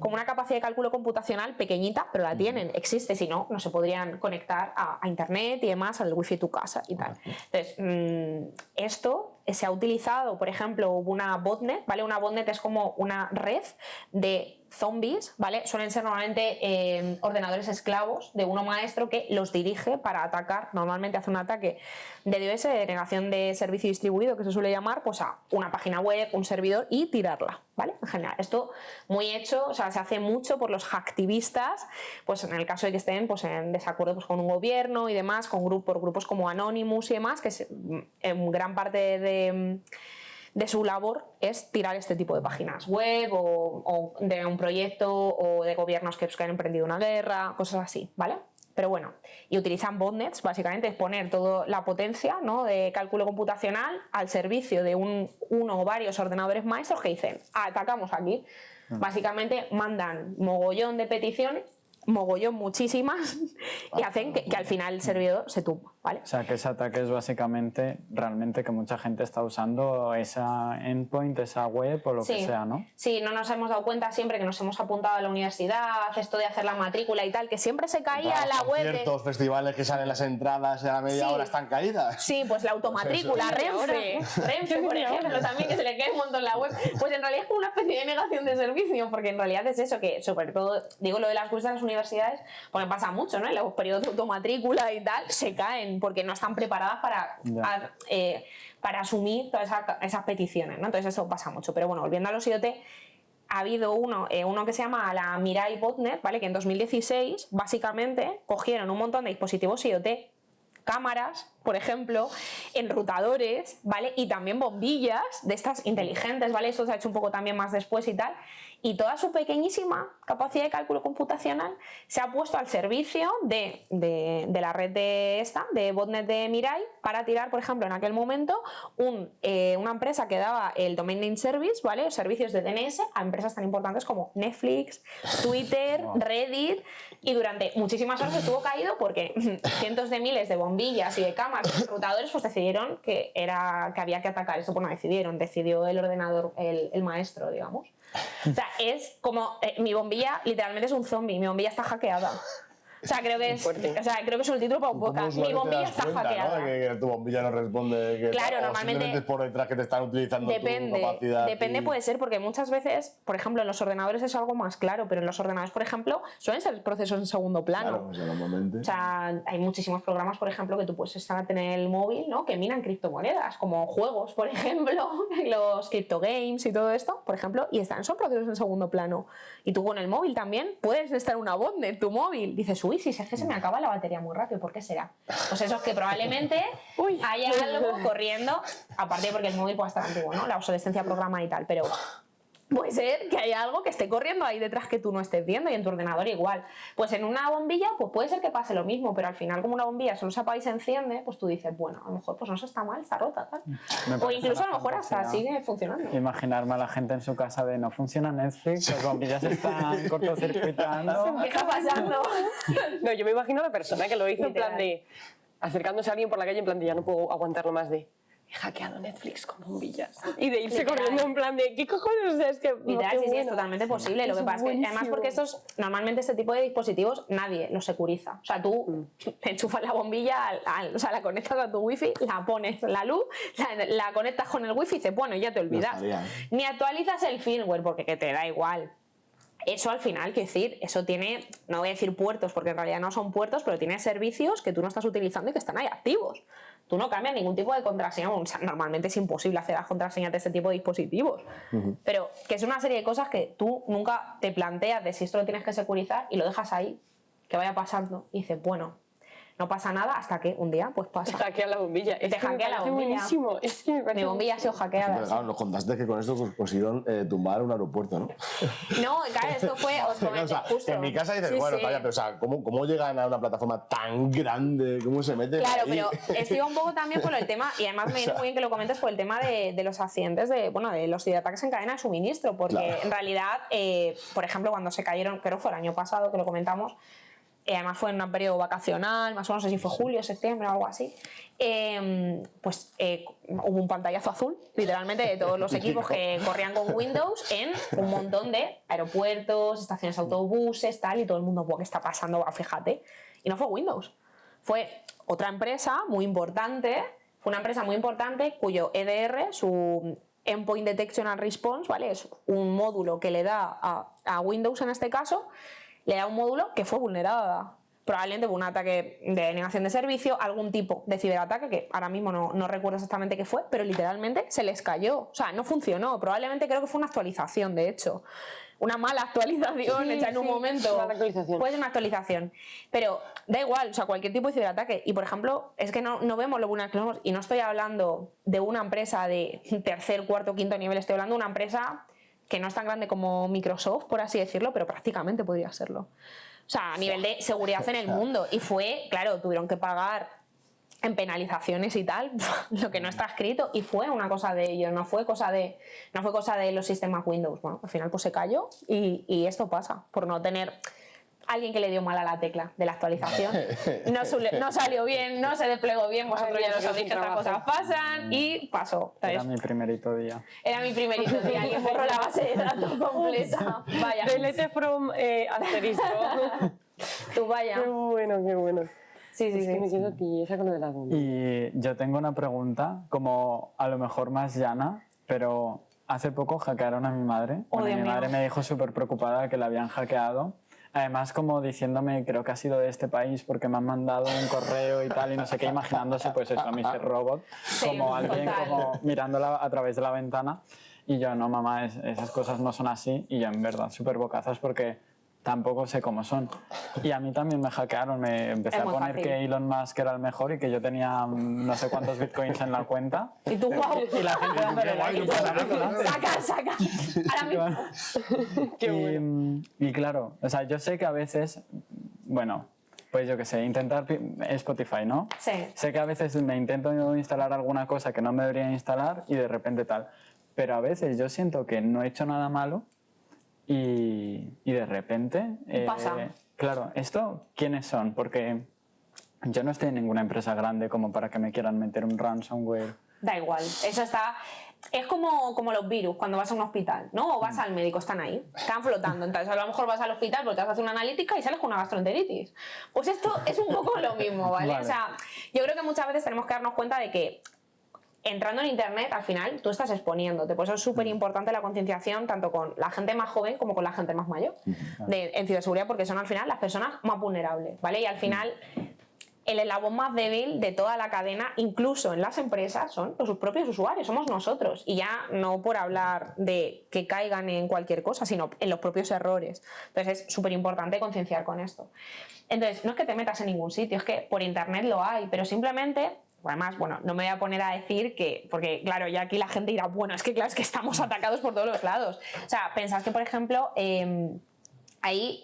como una capacidad de cálculo computacional pequeñita, pero la tienen, existe, si no, no se podrían conectar a internet y demás, al wifi de tu casa y tal. Entonces, esto se ha utilizado, por ejemplo, hubo una botnet, ¿vale? Una botnet es como una red de zombies, ¿vale? Suelen ser normalmente ordenadores esclavos de uno maestro que los dirige para atacar, normalmente hace un ataque de DOS, de negación de servicio distribuido, que se suele llamar, pues a una página web, un servidor y tirarla, ¿vale? En general, esto muy hecho, o sea, se hace mucho por los hacktivistas, pues en el caso de que estén pues, en desacuerdo pues, con un gobierno y demás, por grupos como Anonymous y demás, que en gran parte de su labor es tirar este tipo de páginas web o de un proyecto o de gobiernos que han emprendido una guerra, cosas así, ¿vale? Pero bueno, y utilizan botnets, básicamente es poner toda la potencia, ¿no?, de cálculo computacional al servicio de uno o varios ordenadores maestros que dicen, atacamos aquí. Básicamente mandan mogollón de peticiones mogollón, muchísimas, y hacen que al final el servidor se tumba, ¿vale? O sea, que ese ataque es básicamente realmente que mucha gente está usando esa endpoint, esa web o lo que sea, ¿no? Sí, no nos hemos dado cuenta siempre que nos hemos apuntado a la universidad, esto de hacer la matrícula y tal, que siempre se caía la web. Ciertos festivales que salen las entradas a la media hora están caídas. Sí, pues la automatrícula, Renfe, por ejemplo, también que se le cae un montón la web. Pues en realidad es como una especie de negación de servicio, porque en realidad es eso, que sobre todo, digo lo de las webs de las universidades, porque pasa mucho, ¿no? En los periodos de automatrícula y tal, se caen porque no están preparadas para asumir todas esas peticiones, ¿no? Entonces eso pasa mucho. Pero bueno, volviendo a los IoT, ha habido uno que se llama la Mirai Botnet, ¿vale? Que en 2016 básicamente cogieron un montón de dispositivos IoT, cámaras, por ejemplo, enrutadores, ¿vale? Y también bombillas de estas inteligentes, ¿vale? Esto se ha hecho un poco también más después y tal. Y toda su pequeñísima capacidad de cálculo computacional se ha puesto al servicio de la red de botnet de Mirai para tirar, por ejemplo, en aquel momento una empresa que daba el Domain Name Service, ¿vale? Servicios de DNS a empresas tan importantes como Netflix, Twitter, Reddit, y durante muchísimas horas estuvo caído porque cientos de miles de bombillas y de cámaras y enrutadores pues decidieron que había que atacar. Eso pues no decidieron, decidió el ordenador, el maestro, digamos. O sea, es como mi bombilla literalmente es un zombie, mi bombilla está hackeada. O sea, creo que es el título para un podcast. Mi bombilla está hackeada. ¿No? Que tu bombilla no responde. Que claro, normalmente es por detrás que te están utilizando tu capacidad. Depende, puede ser, porque muchas veces, por ejemplo, en los ordenadores es algo más claro, pero en los ordenadores, por ejemplo, suelen ser procesos en segundo plano. Claro, normalmente. O sea, hay muchísimos programas, por ejemplo, que tú puedes estar en el móvil, ¿no? Que minan criptomonedas, como juegos, por ejemplo, los crypto games y todo esto, por ejemplo, y son procesos en segundo plano. Y tú con el móvil también puedes estar en una botnet, tu móvil. Dices, uy, si es que se me acaba la batería muy rápido, ¿por qué será? Pues eso es que probablemente haya algo corriendo, aparte porque el móvil puede estar antiguo, ¿no? La obsolescencia programada y tal, pero puede ser que haya algo que esté corriendo ahí detrás que tú no estés viendo, y en tu ordenador igual. Pues en una bombilla pues puede ser que pase lo mismo, pero al final como una bombilla solo se apaga y se enciende, pues tú dices, bueno, a lo mejor pues no se está mal, está rota, tal. O incluso a lo mejor hasta sigue funcionando. Imaginarme a la gente en su casa de no funciona Netflix, las bombillas están cortocircuitando. ¿Qué está pasando? No, yo me imagino a la persona que lo hizo en plan de acercándose a alguien por la calle en plan de ya no puedo aguantarlo más de he hackeado Netflix con bombillas. Y de irse corriendo en plan de ¿qué cojones? O sea, es que literal, sí, es totalmente posible. Lo que pasa es que además porque normalmente este tipo de dispositivos nadie los securiza. O sea, tú te enchufas la bombilla, o sea, la conectas a tu wifi, la pones la luz, la conectas con el wifi y dices, bueno, ya te olvidas. Ni actualizas el firmware porque que te da igual. Eso al final, quiero decir, eso tiene, no voy a decir puertos porque en realidad no son puertos, pero tiene servicios que tú no estás utilizando y que están ahí activos. Tú no cambias ningún tipo de contraseña, o sea, normalmente es imposible hacer las contraseñas de este tipo de dispositivos, pero que es una serie de cosas que tú nunca te planteas de si esto lo tienes que securizar y lo dejas ahí, que vaya pasando y dices, bueno, no pasa nada hasta que un día pues pasa. Te hackea la bombilla. Te hackea la bombilla. Buenísimo. Es que me parece mi bombilla ha sido hackeada. Pero, claro, nos contaste que con esto consiguieron tumbar un aeropuerto, ¿no? No, claro, esto fue, os comento, o sea, justo. en mi casa dices, Sí, bueno, sí. vaya, pero o sea, ¿cómo llegan a una plataforma tan grande? ¿Cómo se meten Claro, ahí? pero esto iba un poco también por el tema, y además me viene muy bien que lo comentes por el tema de los accidentes, de los ciberataques en cadena de suministro, porque Claro. en realidad, por ejemplo, cuando se cayeron, creo que fue el año pasado que lo comentamos, además fue en un periodo vacacional, más o menos, no sé si fue julio, septiembre o algo así, hubo un pantallazo azul, literalmente, de todos los equipos que corrían con Windows en un montón de aeropuertos, estaciones de autobuses, tal, y todo el mundo, ¿qué está pasando? Fíjate. Y no fue Windows, fue otra empresa muy importante, cuyo EDR, su Endpoint Detection and Response, ¿vale? Es un módulo que le da a Windows en este caso, le da un módulo que fue vulnerada. Probablemente por un ataque de denegación de servicio, algún tipo de ciberataque, que ahora mismo no recuerdo exactamente qué fue, pero literalmente se les cayó. O sea, no funcionó. Probablemente creo que fue una actualización, de hecho. Una mala actualización hecha en un momento. Mala actualización. Puede ser una actualización. Pero da igual, o sea, cualquier tipo de ciberataque. Y por ejemplo, es que no vemos lo vulnerables que somos. Y no estoy hablando de una empresa de tercer, cuarto, quinto nivel, estoy hablando de una empresa que no es tan grande como Microsoft, por así decirlo, pero prácticamente podría serlo. O sea, a nivel de seguridad en el mundo. Y fue, claro, tuvieron que pagar en penalizaciones y tal, lo que no está escrito, y fue una cosa de ellos, no fue cosa de los sistemas Windows. Bueno, al final pues se cayó y esto pasa, por no tener alguien que le dio mal a la tecla de la actualización, no salió bien, no se desplegó bien, vosotros ya lo sabéis que estas cosas pasan y pasó. Era mi primerito día. Era mi primerito día, alguien borró la base de datos completa. Vaya. Delete from asterisco. Tú vaya. Qué bueno, qué bueno. Sí, Es que me quedo tiesa con lo de la bomba. Y yo tengo una pregunta, como a lo mejor más llana, pero hace poco hackearon a mi madre. Oh, Bueno, Dios mi mío. madre me dijo súper preocupada que la habían hackeado. Además, como diciéndome, creo que ha sido de este país porque me han mandado un correo y tal, y no sé qué, imaginándose, pues eso, a Mr. Robot, como alguien total. como mirándola a través de la ventana. Y yo, no, mamá, esas cosas no son así. Y yo, en verdad, súper bocazas porque tampoco sé cómo son. Y a mí también me hackearon, me empecé Es a muy poner fácil. que Elon Musk era el mejor y que yo tenía no sé cuántos bitcoins en la cuenta. Y tú, guau. Y la gente dándole like y todo el rato, Saca. Ahora mismo. y claro, o sea, yo sé que a veces, bueno, pues yo qué sé, intentar Spotify, ¿no? Sí. Sé que a veces me intento instalar alguna cosa que no me debería instalar y de repente tal. Pero a veces yo siento que no he hecho nada malo y de repente... Pasa. Claro, ¿esto quiénes son? Porque yo no estoy en ninguna empresa grande como para que me quieran meter un ransomware. Da igual, eso está... Es como los virus cuando vas a un hospital, ¿no? O vas al médico, están ahí, están flotando. Entonces, a lo mejor vas al hospital porque te vas a hacer una analítica y sales con una gastroenteritis. Pues esto es un poco lo mismo, ¿vale? Vale. O sea, yo creo que muchas veces tenemos que darnos cuenta de que entrando en internet, al final, tú estás exponiéndote. Por eso es súper importante la concienciación tanto con la gente más joven como con la gente más mayor en ciberseguridad, porque son al final las personas más vulnerables, ¿vale? Y al final... El eslabón más débil de toda la cadena, incluso en las empresas, son sus propios usuarios, somos nosotros. Y ya no por hablar de que caigan en cualquier cosa, sino en los propios errores. Entonces es súper importante concienciar con esto. Entonces, no es que te metas en ningún sitio, es que por internet lo hay, pero simplemente... Además, bueno, no me voy a poner a decir que... Porque, claro, ya aquí la gente dirá, bueno, es que claro, es que estamos atacados por todos los lados. O sea, pensad que, por ejemplo... hay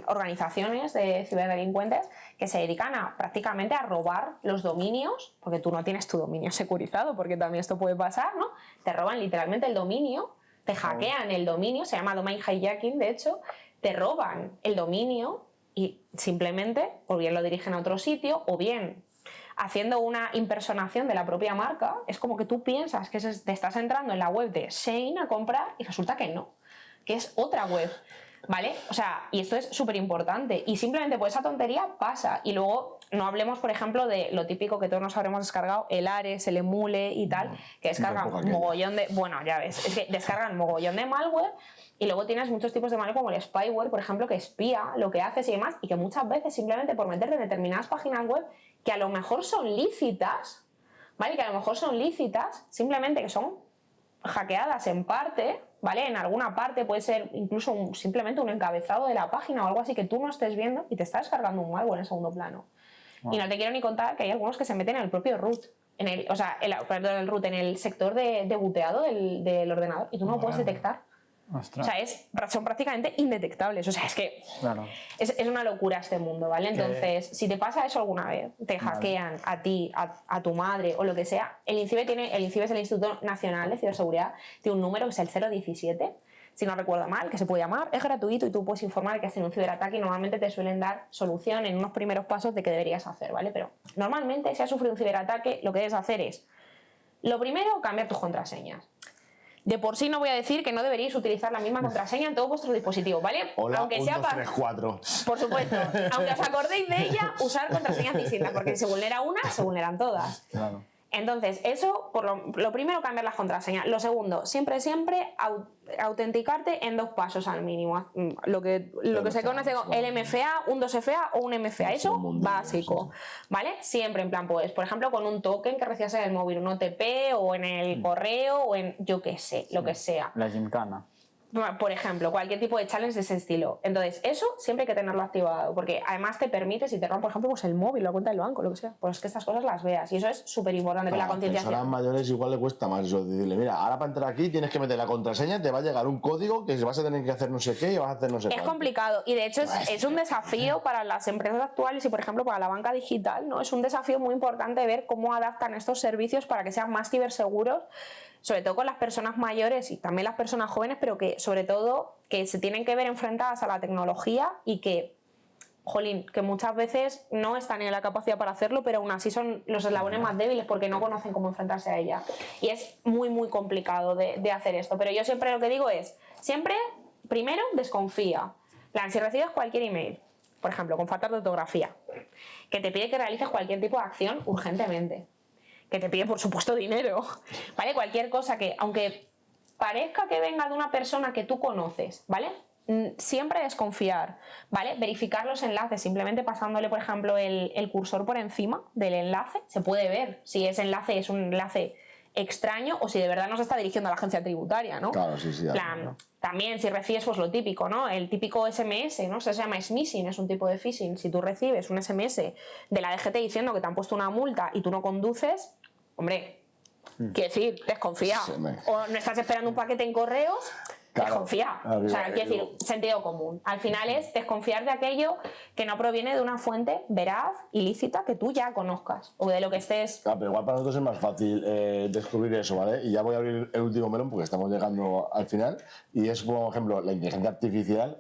organizaciones de ciberdelincuentes que se dedican a prácticamente a robar los dominios, porque tú no tienes tu dominio securizado, porque también esto puede pasar, ¿no? Te roban literalmente el dominio, te hackean el dominio, se llama domain hijacking, de hecho, te roban el dominio y simplemente o bien lo dirigen a otro sitio o bien haciendo una impersonación de la propia marca. Es como que tú piensas que te estás entrando en la web de Shein a comprar y resulta que no, que es otra web. ¿Vale? O sea, y esto es súper importante. Y simplemente por esa tontería pasa. Y luego no hablemos, por ejemplo, de lo típico que todos nos habremos descargado, el Ares, el Emule y tal, que descargan mogollón de... Bueno, ya ves, es que descargan mogollón de malware y luego tienes muchos tipos de malware como el spyware, por ejemplo, que espía lo que haces y demás, y que muchas veces simplemente por meterte en determinadas páginas web que a lo mejor son lícitas, ¿vale? Que a lo mejor son lícitas, simplemente que son hackeadas en parte, ¿vale? En alguna parte puede ser incluso simplemente un encabezado de la página o algo así que tú no estés viendo y te está descargando un malware en segundo plano. Wow. Y no te quiero ni contar que hay algunos que se meten en el propio root, el root, en el sector de buteado del ordenador y tú no lo puedes detectar. Ostras. O sea, son prácticamente indetectables. O sea, es que Claro. es una locura este mundo, ¿vale? Entonces, si te pasa eso alguna vez, te hackean a ti, a tu madre o lo que sea, el INCIBE es el Instituto Nacional de Ciberseguridad, tiene un número que es el 017, si no recuerdo mal, que se puede llamar, es gratuito y tú puedes informar que has tenido un ciberataque y normalmente te suelen dar solución en unos primeros pasos de qué deberías hacer, ¿vale? Pero normalmente, si has sufrido un ciberataque, lo que debes hacer es, lo primero, cambiar tus contraseñas. De por sí no voy a decir que no deberíais utilizar la misma contraseña en todos vuestros dispositivos, ¿vale? Hola, aunque 1, sea 2, 3, 4. Por supuesto. Aunque os acordéis de ella, usar contraseñas distintas, porque si se vulnera una, se vulneran todas. Claro. Entonces, eso, por lo primero, cambiar las contraseñas. Lo segundo, siempre autenticarte en 2 pasos al mínimo. Lo que se conoce como el MFA, un 2FA o un MFA. Eso, básico. ¿Vale? Siempre, en plan, pues, por ejemplo, con un token que recibas en el móvil, un OTP o en el correo o en, yo qué sé, lo que sea. La gincana. Por ejemplo, cualquier tipo de challenge de ese estilo. Entonces, eso siempre hay que tenerlo activado, porque además te permite, si te roban, por ejemplo, pues el móvil, la cuenta del banco, lo que sea, pues que estas cosas las veas. Y eso es súper importante con la concienciación. A las personas mayores igual le cuesta más eso, decirle, mira, ahora para entrar aquí tienes que meter la contraseña, te va a llegar un código que vas a tener que hacer no sé qué y vas a hacer no sé qué. Es complicado y de hecho es un desafío para las empresas actuales y, por ejemplo, para la banca digital, ¿no? Es un desafío muy importante ver cómo adaptan estos servicios para que sean más ciberseguros, sobre todo con las personas mayores y también las personas jóvenes, pero que sobre todo que se tienen que ver enfrentadas a la tecnología y que jolín, que muchas veces no están en la capacidad para hacerlo, pero aún así son los eslabones más débiles porque no conocen cómo enfrentarse a ella. Y es muy, muy complicado de hacer esto. Pero yo siempre lo que digo es, siempre, primero, desconfía. Si recibes cualquier email, por ejemplo, con falta de ortografía, que te pide que realices cualquier tipo de acción urgentemente, que te pide, por supuesto, dinero, ¿vale? Cualquier cosa que, aunque parezca que venga de una persona que tú conoces, ¿vale? Siempre desconfiar, ¿vale? Verificar los enlaces, simplemente pasándole, por ejemplo, el cursor por encima del enlace, se puede ver si ese enlace es un enlace extraño o si de verdad nos está dirigiendo a la agencia tributaria, ¿no? Claro, sí. También si recibes pues lo típico, ¿no? El típico SMS, ¿no? Se llama smishing, es un tipo de phishing. Si tú recibes un SMS de la DGT diciendo que te han puesto una multa y tú no conduces, hombre, quiero decir, desconfía. O no estás esperando un paquete en correos, desconfía. O sea, quiero decir, sentido común. Al final es desconfiar de aquello que no proviene de una fuente veraz y lícita que tú ya conozcas o de lo que estés... Claro, pero igual para nosotros es más fácil descubrir eso, ¿vale? Y ya voy a abrir el último melón porque estamos llegando al final. Y es, por ejemplo, la inteligencia artificial...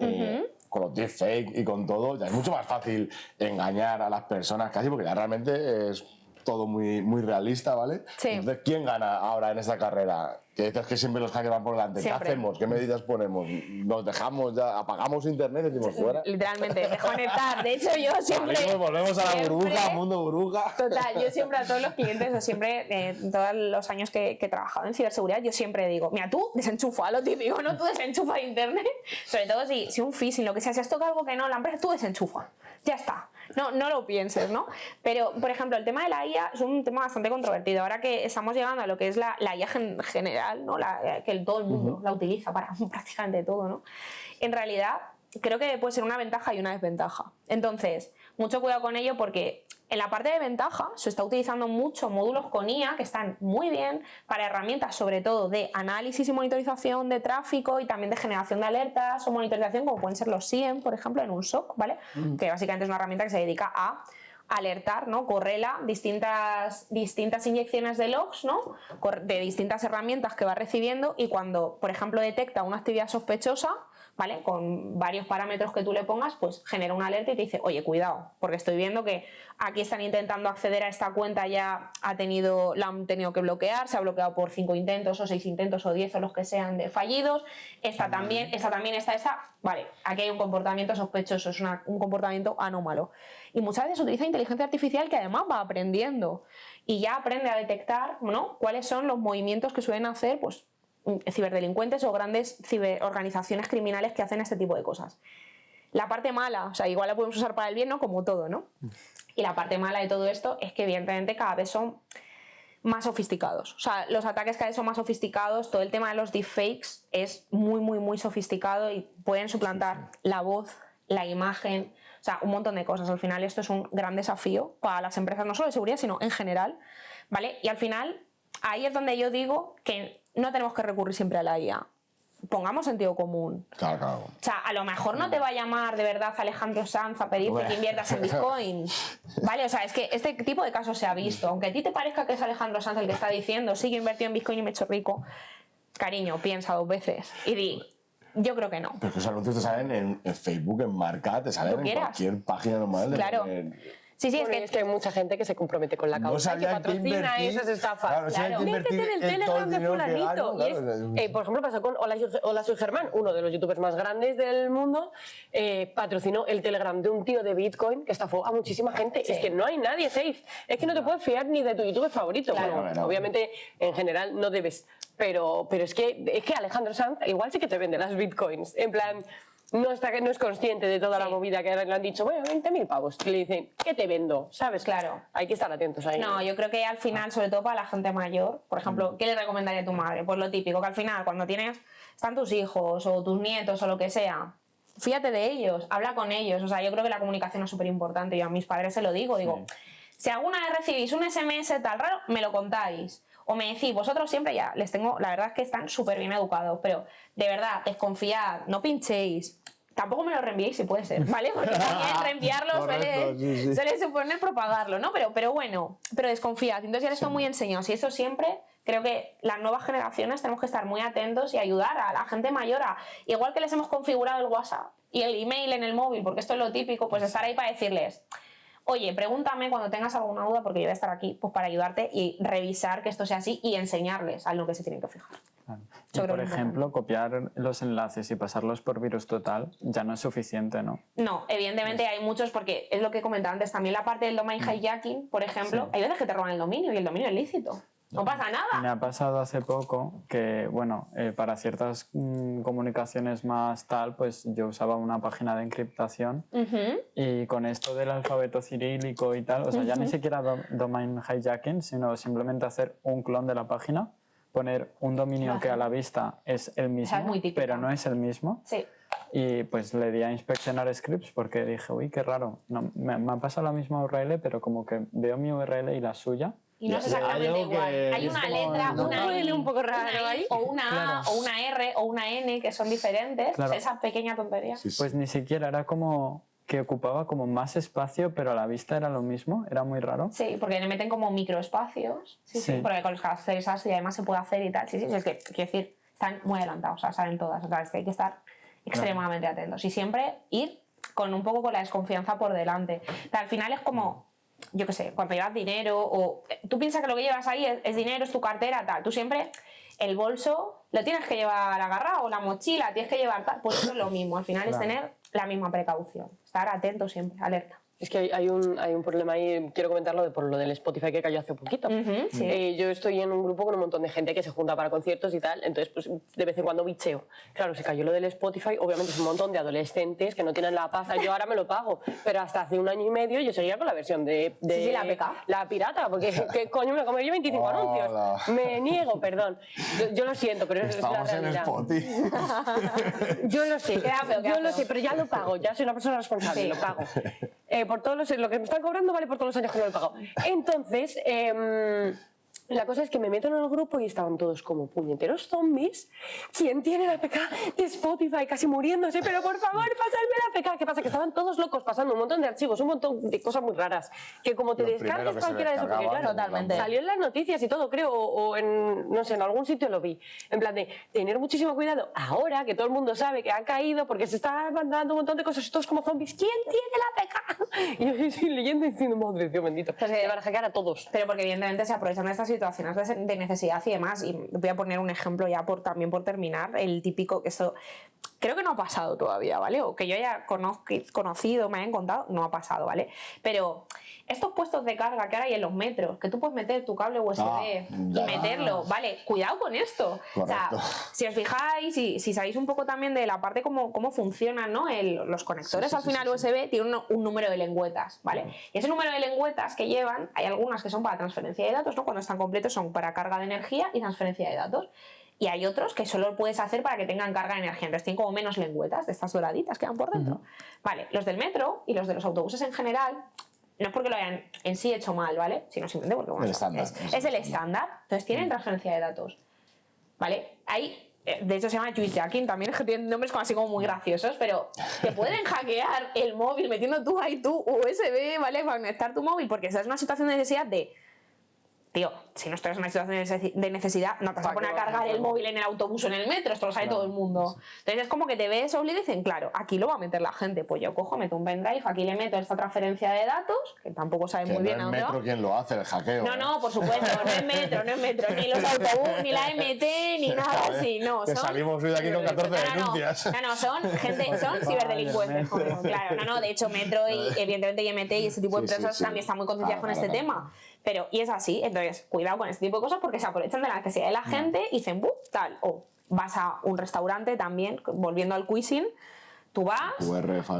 con los deepfake y con todo, ya es mucho más fácil engañar a las personas casi porque ya realmente es todo muy, muy realista, ¿vale? Sí. Entonces, ¿quién gana ahora en esta carrera? Que dices que siempre los hackers van por delante. Siempre. ¿Qué hacemos? ¿Qué medidas ponemos? ¿Nos dejamos ya, apagamos internet y decimos fuera? Literalmente, desconectar. De hecho, yo siempre... Volvemos a la burbuja, siempre- mundo burbuja. Total, yo siempre a todos los clientes, o siempre, todos los años que he trabajado en ciberseguridad, yo siempre digo, mira, tú desenchufa, lo típico, ¿no? Tú desenchufa internet, sobre todo si un phishing, lo que sea, si has tocado algo que no, la empresa, tú desenchufa, ya está. No lo pienses, ¿no? Pero, por ejemplo, el tema de la IA es un tema bastante controvertido. Ahora que estamos llegando a lo que es la IA en general, ¿no? Que todo el mundo la utiliza para prácticamente todo, ¿no? En realidad, creo que puede ser una ventaja y una desventaja. Entonces, mucho cuidado con ello porque en la parte de ventaja se está utilizando mucho módulos con IA que están muy bien para herramientas sobre todo de análisis y monitorización de tráfico y también de generación de alertas o monitorización como pueden ser los SIEM, por ejemplo, en un SOC, ¿vale? Que básicamente es una herramienta que se dedica a alertar, ¿no? Correla distintas inyecciones de logs, ¿no? De distintas herramientas que va recibiendo y cuando, por ejemplo, detecta una actividad sospechosa, ¿vale? Con varios parámetros que tú le pongas, pues genera una alerta y te dice, oye, cuidado, porque estoy viendo que aquí están intentando acceder a esta cuenta, ya la han tenido que bloquear, se ha bloqueado por 5 intentos o 6 intentos o 10 o los que sean de fallidos, esta también, vale, aquí hay un comportamiento sospechoso, es un comportamiento anómalo. Y muchas veces se utiliza inteligencia artificial que además va aprendiendo y ya aprende a detectar, ¿no? Cuáles son los movimientos que suelen hacer, pues, ciberdelincuentes o grandes organizaciones criminales que hacen este tipo de cosas. La parte mala, o sea, igual la podemos usar para el bien, ¿no? Como todo, ¿no? Y la parte mala de todo esto es que evidentemente cada vez son más sofisticados. O sea, los ataques cada vez son más sofisticados, todo el tema de los deepfakes es muy, muy, muy sofisticado y pueden suplantar la voz, la imagen, o sea, un montón de cosas. Al final esto es un gran desafío para las empresas, no solo de seguridad, sino en general, ¿vale? Y al final, ahí es donde yo digo que no tenemos que recurrir siempre a la IA. Pongamos sentido común. Claro. O sea, a lo mejor no te va a llamar de verdad Alejandro Sanz a pedirte que inviertas en Bitcoin. ¿Vale? O sea, es que este tipo de casos se ha visto. Aunque a ti te parezca que es Alejandro Sanz el que está diciendo, sí, yo he invertido en Bitcoin y me he hecho rico. Cariño, piensa 2 veces y di, yo creo que no. Pero que los anuncios te salen en Facebook, en Marca, te salen en cualquier página normal. Claro. Sí, Bueno, es que hay mucha gente que se compromete con la causa, que patrocina esas estafas. Métete en el Telegram de fulanito. Por ejemplo, pasó con Hola, soy Germán, uno de los youtubers más grandes del mundo, patrocinó el Telegram de un tío de Bitcoin que estafó a muchísima gente. Sí. Es que no hay nadie safe. Es que no te puedes fiar ni de tu youtuber favorito. Claro. Bueno, obviamente, en general, no debes. Pero es que Alejandro Sanz igual sí que te vende las Bitcoins. En plan... No es consciente de toda la movida que le han dicho, bueno, 20.000 pavos. Y le dicen, ¿qué te vendo? ¿Sabes? Claro. Hay que estar atentos ahí. No, yo creo que al final, sobre todo para la gente mayor, por ejemplo, ¿qué le recomendaría a tu madre? Pues lo típico, que al final, cuando están tus hijos o tus nietos o lo que sea, fíjate de ellos, habla con ellos. O sea, yo creo que la comunicación es súper importante. Yo a mis padres se lo digo, si alguna vez recibís un SMS tal raro, me lo contáis. O me decís, vosotros siempre ya les tengo, la verdad es que están súper bien educados, pero de verdad, desconfiad, no pinchéis. Tampoco me lo reenviéis si puede ser, ¿vale? Porque también reenviarlo suele suponer propagarlo, ¿no? Pero bueno, pero desconfiad. Entonces ya les estoy muy enseñado. Si eso siempre Creo que las nuevas generaciones tenemos que estar muy atentos y ayudar a la gente mayor igual que les hemos configurado el WhatsApp y el email en el móvil, porque esto es lo típico, pues estar ahí para decirles, oye, pregúntame cuando tengas alguna duda porque yo voy a estar aquí pues, para ayudarte y revisar que esto sea así y enseñarles a lo que se tienen que fijar. Claro. Y por ejemplo, copiar los enlaces y pasarlos por virus total ya no es suficiente, ¿no? No, evidentemente hay muchos, porque es lo que comentaba antes, también la parte del domain hijacking, por ejemplo, hay veces que te roban el dominio y el dominio es lícito. No pasa nada. Me ha pasado hace poco que, bueno, para ciertas comunicaciones más tal, pues yo usaba una página de encriptación y con esto del alfabeto cirílico y tal, o sea, ya ni siquiera domain hijacking, sino simplemente hacer un clon de la página, poner un dominio que a la vista es el mismo, pero no es el mismo. Sí. Y pues le di a inspeccionar scripts porque dije, uy, qué raro, no, me ha pasado la misma URL, pero como que veo mi URL y la suya. Y no es exactamente igual. Hay una letra, una I, un poco raro ahí. O una A, o una R, o una N, que son diferentes. Claro. Esa pequeña tontería. Pues ni siquiera, era como que ocupaba como más espacio, pero a la vista era lo mismo, era muy raro. Sí, porque le meten como microespacios. Sí. Porque con los caracteres así además se puede hacer y tal. Sí, es que, quiero decir, están muy adelantados, o sea, saben todas. O sea, es que hay que estar extremadamente atentos. Y siempre ir con un poco con la desconfianza por delante. O sea, al final es como, yo qué sé, cuando llevas dinero o... Tú piensas que lo que llevas ahí es dinero, es tu cartera, tal. Tú siempre el bolso lo tienes que llevar agarrado, o la mochila tienes que llevar tal. Pues eso es lo mismo. Al final es tener la misma precaución. Estar atento siempre, alerta. Es que hay un problema ahí, quiero comentarlo por lo del Spotify que cayó hace poquito. Sí. Yo estoy en un grupo con un montón de gente que se junta para conciertos y tal, entonces pues de vez en cuando bicheo. Claro, se cayó lo del Spotify, obviamente es un montón de adolescentes que no tienen la pasta, yo ahora me lo pago, pero hasta hace 1 año y medio yo seguía con la versión de sí, la PK. La pirata, porque ¿qué coño me comí yo 25 anuncios? Me niego, perdón. Yo lo siento, pero es la realidad. Estamos en Spotify. Yo lo sé, Queda feo. yo lo sé, pero ya lo pago, ya soy una persona responsable, lo pago. Por todos lo que me están cobrando vale por todos los años que no lo he pagado. Entonces, la cosa es que me meto en el grupo y estaban todos como puñeteros zombies. ¿Quién tiene la PK de Spotify? Casi muriéndose, pero por favor, pasadme la PK. ¿Qué pasa? Que estaban todos locos pasando un montón de archivos, un montón de cosas muy raras. Que como te descargues cualquiera de esos, porque claro, totalmente. Salió en las noticias y todo, creo, o en, no sé, en algún sitio lo vi. En plan de tener muchísimo cuidado ahora que todo el mundo sabe que ha caído porque se está mandando un montón de cosas, todos como zombies. ¿Quién tiene la PK? Y yo estoy leyendo y diciendo, madre Dios bendito. Pues, Se van a hackear a todos. Pero porque evidentemente se aprovechan de estas situaciones de necesidad y demás. Y voy a poner un ejemplo ya también por terminar. El típico, que esto creo que no ha pasado todavía, ¿vale? O que yo haya conocido, me hayan contado, no ha pasado, ¿vale? Pero estos puestos de carga que ahora hay en los metros, que tú puedes meter tu cable USB y meterlo, ¿vale? Cuidado con esto. Correcto. O sea, si os fijáis, si sabéis un poco también de la parte cómo funcionan, ¿no? Los conectores al final USB tienen un número de lengüetas, ¿vale? Y ese número de lengüetas que llevan, hay algunas que son para transferencia de datos, ¿no? Cuando están completos son para carga de energía y transferencia de datos. Y hay otros que solo puedes hacer para que tengan carga de energía. Entonces tienen como menos lengüetas de estas doraditas que van por dentro. Vale, los del metro y los de los autobuses en general, no es porque lo hayan en sí hecho mal, ¿vale? Sino simplemente porque bueno, El estándar. es el estándar. Entonces tienen transferencia de datos. ¿Vale? Hay, de hecho se llama juicejacking también, es que tienen nombres como así como muy graciosos, pero te pueden hackear el móvil metiendo tú ahí tu USB, ¿vale? Para conectar tu móvil, porque esa es una situación de necesidad de... Tío, si no estás en una situación de necesidad, no te vas a poner a cargar el móvil en el autobús o en el metro, esto lo sabe todo el mundo. Entonces es como que te ves obligado y dicen, claro, aquí lo va a meter la gente. Pues yo cojo, meto un pendrive, aquí le meto esta transferencia de datos, que tampoco sabe muy bien a dónde va. metro quién lo hace, el hackeo. No, por supuesto, no es metro, ni los autobuses, ni la MT, ni nada así, no. Que salimos hoy de aquí con 14 denuncias. No, son ciberdelincuentes. Claro, no, de hecho metro y evidentemente y MT y ese tipo de empresas también están muy concienciadas con este tema. Pero, y es así, entonces, cuidado con este tipo de cosas porque se aprovechan de la necesidad de la gente y dicen, tal, o vas a un restaurante también, volviendo al quizzing, tú vas,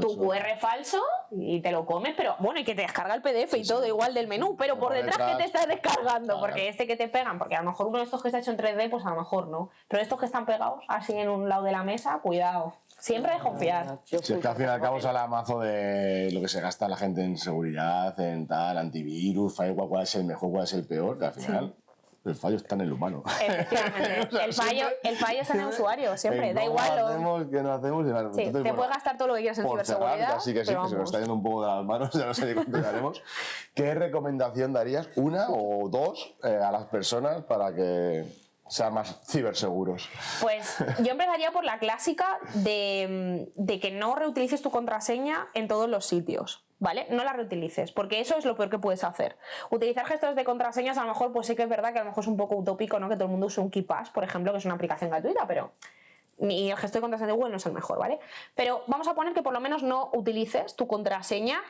tu QR falso y te lo comes, pero bueno, y que te descarga el PDF y todo igual del menú, pero por detrás que te estás descargando, porque este que te pegan, porque a lo mejor uno de estos que está hecho en 3D, pues a lo mejor no, pero estos que están pegados así en un lado de la mesa, cuidado. Siempre desconfiar. Si es que al fin y al cabo sale a mazo de lo que se gasta la gente en seguridad, en tal, antivirus, firewall, cuál es el mejor, cuál es el peor, que al final el fallo está en el humano. Efectivamente. O sea, el fallo está en el usuario, siempre. Da igual. Hacemos, que no hacemos. Sí, Entonces, te puedes gastar todo lo que quieras en por cerrar, ciberseguridad. así que sí, pero que se nos vamos. está yendo un poco de las manos, ya no sé ni cuánto daremos. ¿Qué recomendación darías, una o dos, a las personas para que sean más ciberseguros? Pues yo empezaría por la clásica de que no reutilices tu contraseña en todos los sitios, ¿vale? No la reutilices, porque eso es lo peor que puedes hacer. Utilizar gestores de contraseñas, a lo mejor, pues sí que es verdad que a lo mejor es un poco utópico, ¿no? Que todo el mundo use un KeePass, por ejemplo, que es una aplicación gratuita, pero y el gestor de contraseña de Google no es el mejor, ¿vale? Pero vamos a poner que por lo menos no utilices tu contraseña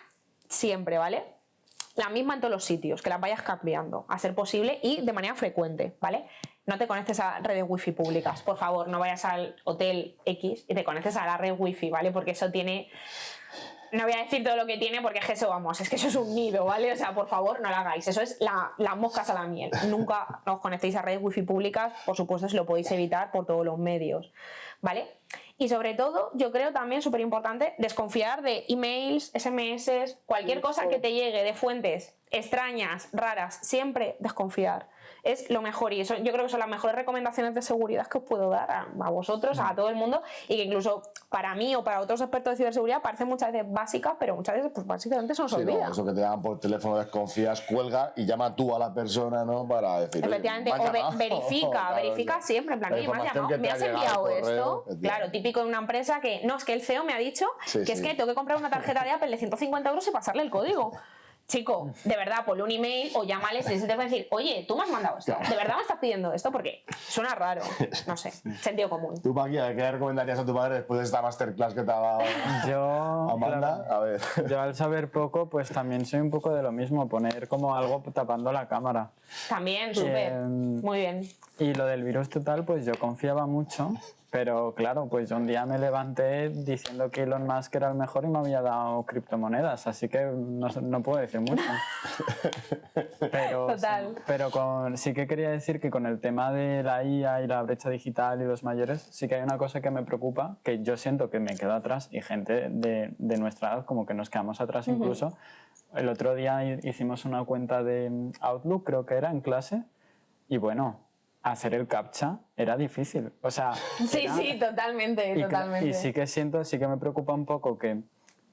siempre, ¿vale? La misma en todos los sitios, que las vayas cambiando, a ser posible y de manera frecuente, ¿vale? No te conectes a redes wifi públicas, por favor, no vayas al hotel X y te conectes a la red wifi, ¿vale? Porque eso tiene... No voy a decir todo lo que tiene porque es que eso, vamos, es que eso es un nido, ¿vale? O sea, por favor, no lo hagáis. Eso es las moscas a la miel. Nunca os conectéis a redes wifi públicas, por supuesto, si lo podéis evitar por todos los medios, ¿vale? Y sobre todo, yo creo también súper importante desconfiar de emails, SMS, cualquier cosa que te llegue de fuentes extrañas, raras, siempre desconfiar. Es lo mejor y eso yo creo que son las mejores recomendaciones de seguridad que os puedo dar a vosotros, a todo el mundo y que incluso para mí o para otros expertos de ciberseguridad parecen muchas veces básicas, pero muchas veces pues básicamente se nos olvida. No, eso que te llaman por teléfono, desconfías, cuelga y llama tú a la persona, ¿no? Para decir... Efectivamente, o verifica siempre, en plan, oye, me has enviado esto. Claro, típico de una empresa que, no, es que el CEO me ha dicho que es que tengo que comprar una tarjeta de Apple de 150 euros y pasarle el código. Chico, de verdad, ponle un email o llámales y se te va a decir, oye, tú me has mandado esto, ¿de verdad me estás pidiendo esto? Porque suena raro, no sé, sentido común. ¿Tú, Paqui, qué le recomendarías a tu padre después de esta masterclass que te ha dado Amanda? Claro, A ver. yo al saber poco, pues también soy un poco de lo mismo, poner como algo tapando la cámara. También, súper, muy bien. Y lo del virus total, pues yo confiaba mucho, pero claro, pues un día me levanté diciendo que Elon Musk era el mejor y me había dado criptomonedas, así que no puedo decir mucho. Pero, Total. Pero sí que quería decir que con el tema de la IA y la brecha digital y los mayores, sí que hay una cosa que me preocupa, que yo siento que me quedo atrás y gente de nuestra edad como que nos quedamos atrás incluso. El otro día hicimos una cuenta de Outlook, creo que era, en clase, y bueno, hacer el CAPTCHA era difícil. O sea, Sí, totalmente, totalmente. Y sí que me preocupa un poco que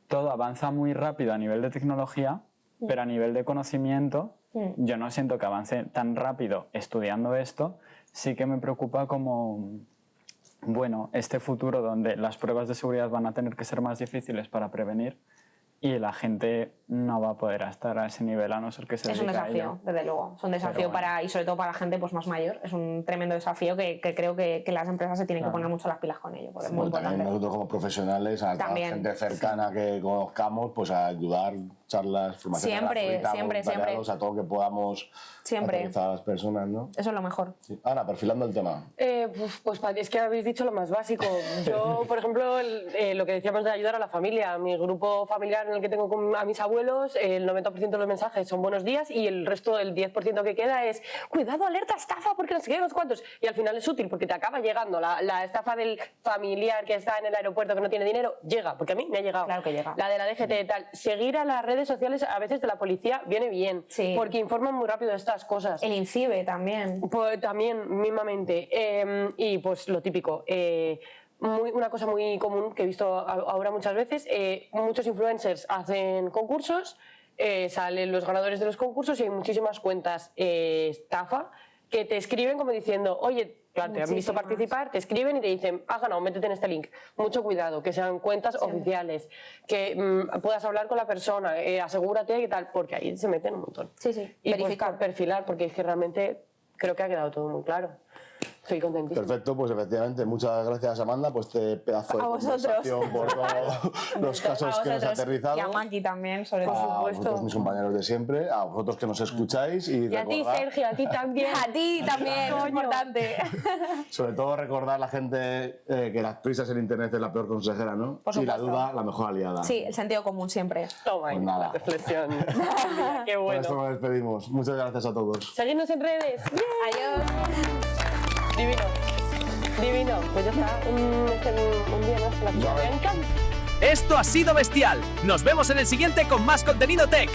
todo avanza muy rápido a nivel de tecnología, pero a nivel de conocimiento, yo no siento que avance tan rápido estudiando esto. Sí que me preocupa como, bueno, este futuro donde las pruebas de seguridad van a tener que ser más difíciles para prevenir y la gente no va a poder estar a ese nivel a no ser que se dedique a ello. Es un desafío, desde luego. Es un desafío y sobre todo para la gente pues, más mayor. Es un tremendo desafío que creo que las empresas se tienen que poner mucho las pilas con ello. Porque es muy importante. También nosotros como profesionales, a la gente cercana que conozcamos, pues a ayudar, charlas, formación siempre. A todo que podamos aterrizar a las personas, ¿no? Eso es lo mejor. Sí. Ana, perfilando el tema. Pues es que habéis dicho lo más básico. Yo, por ejemplo, lo que decíamos de ayudar a la familia, mi grupo familiar en el que tengo a mis abuelos, el 90% de los mensajes son buenos días y el resto, el 10% que queda es cuidado, alerta, estafa, porque no sé qué, no sé cuántos. Y al final es útil porque te acaba llegando la estafa del familiar que está en el aeropuerto que no tiene dinero, llega, porque a mí me ha llegado. Claro que llega. La de la DGT, tal. Seguir a las redes sociales a veces de la policía viene bien, porque informan muy rápido de estas cosas. El INCIBE también. Pues también, mismamente. Y pues lo típico. Una cosa muy común que he visto ahora muchas veces, muchos influencers hacen concursos, salen los ganadores de los concursos y hay muchísimas cuentas estafa que te escriben como diciendo, oye, claro, te han visto participar, te escriben y te dicen, has ganado, métete en este link. Mucho cuidado, que sean cuentas oficiales, que puedas hablar con la persona, asegúrate y tal, porque ahí se meten un montón. Y verificar. Pues, perfilar, porque es que realmente creo que ha quedado todo muy claro. Estoy contentísima. Perfecto, pues efectivamente, muchas gracias Amanda por este pedazo de conversación, por todos los casos que nos ha aterrizado. Y a Maki también, sobre todo. A vosotros, mis compañeros de siempre, a vosotros que nos escucháis y a ti, Sergio, a ti también. A ti también, es importante. Sobre todo recordar a la gente que las prisas en internet es la peor consejera, ¿no? Y la duda, la mejor aliada. Sí, el sentido común siempre. Toma, pues nada. la reflexión. Qué bueno. Con esto nos despedimos. Muchas gracias a todos. Seguidnos en redes. Adiós. Divino. Pues ya está. Un día más en la ciudad. Esto ha sido bestial. Nos vemos en el siguiente con más contenido tech.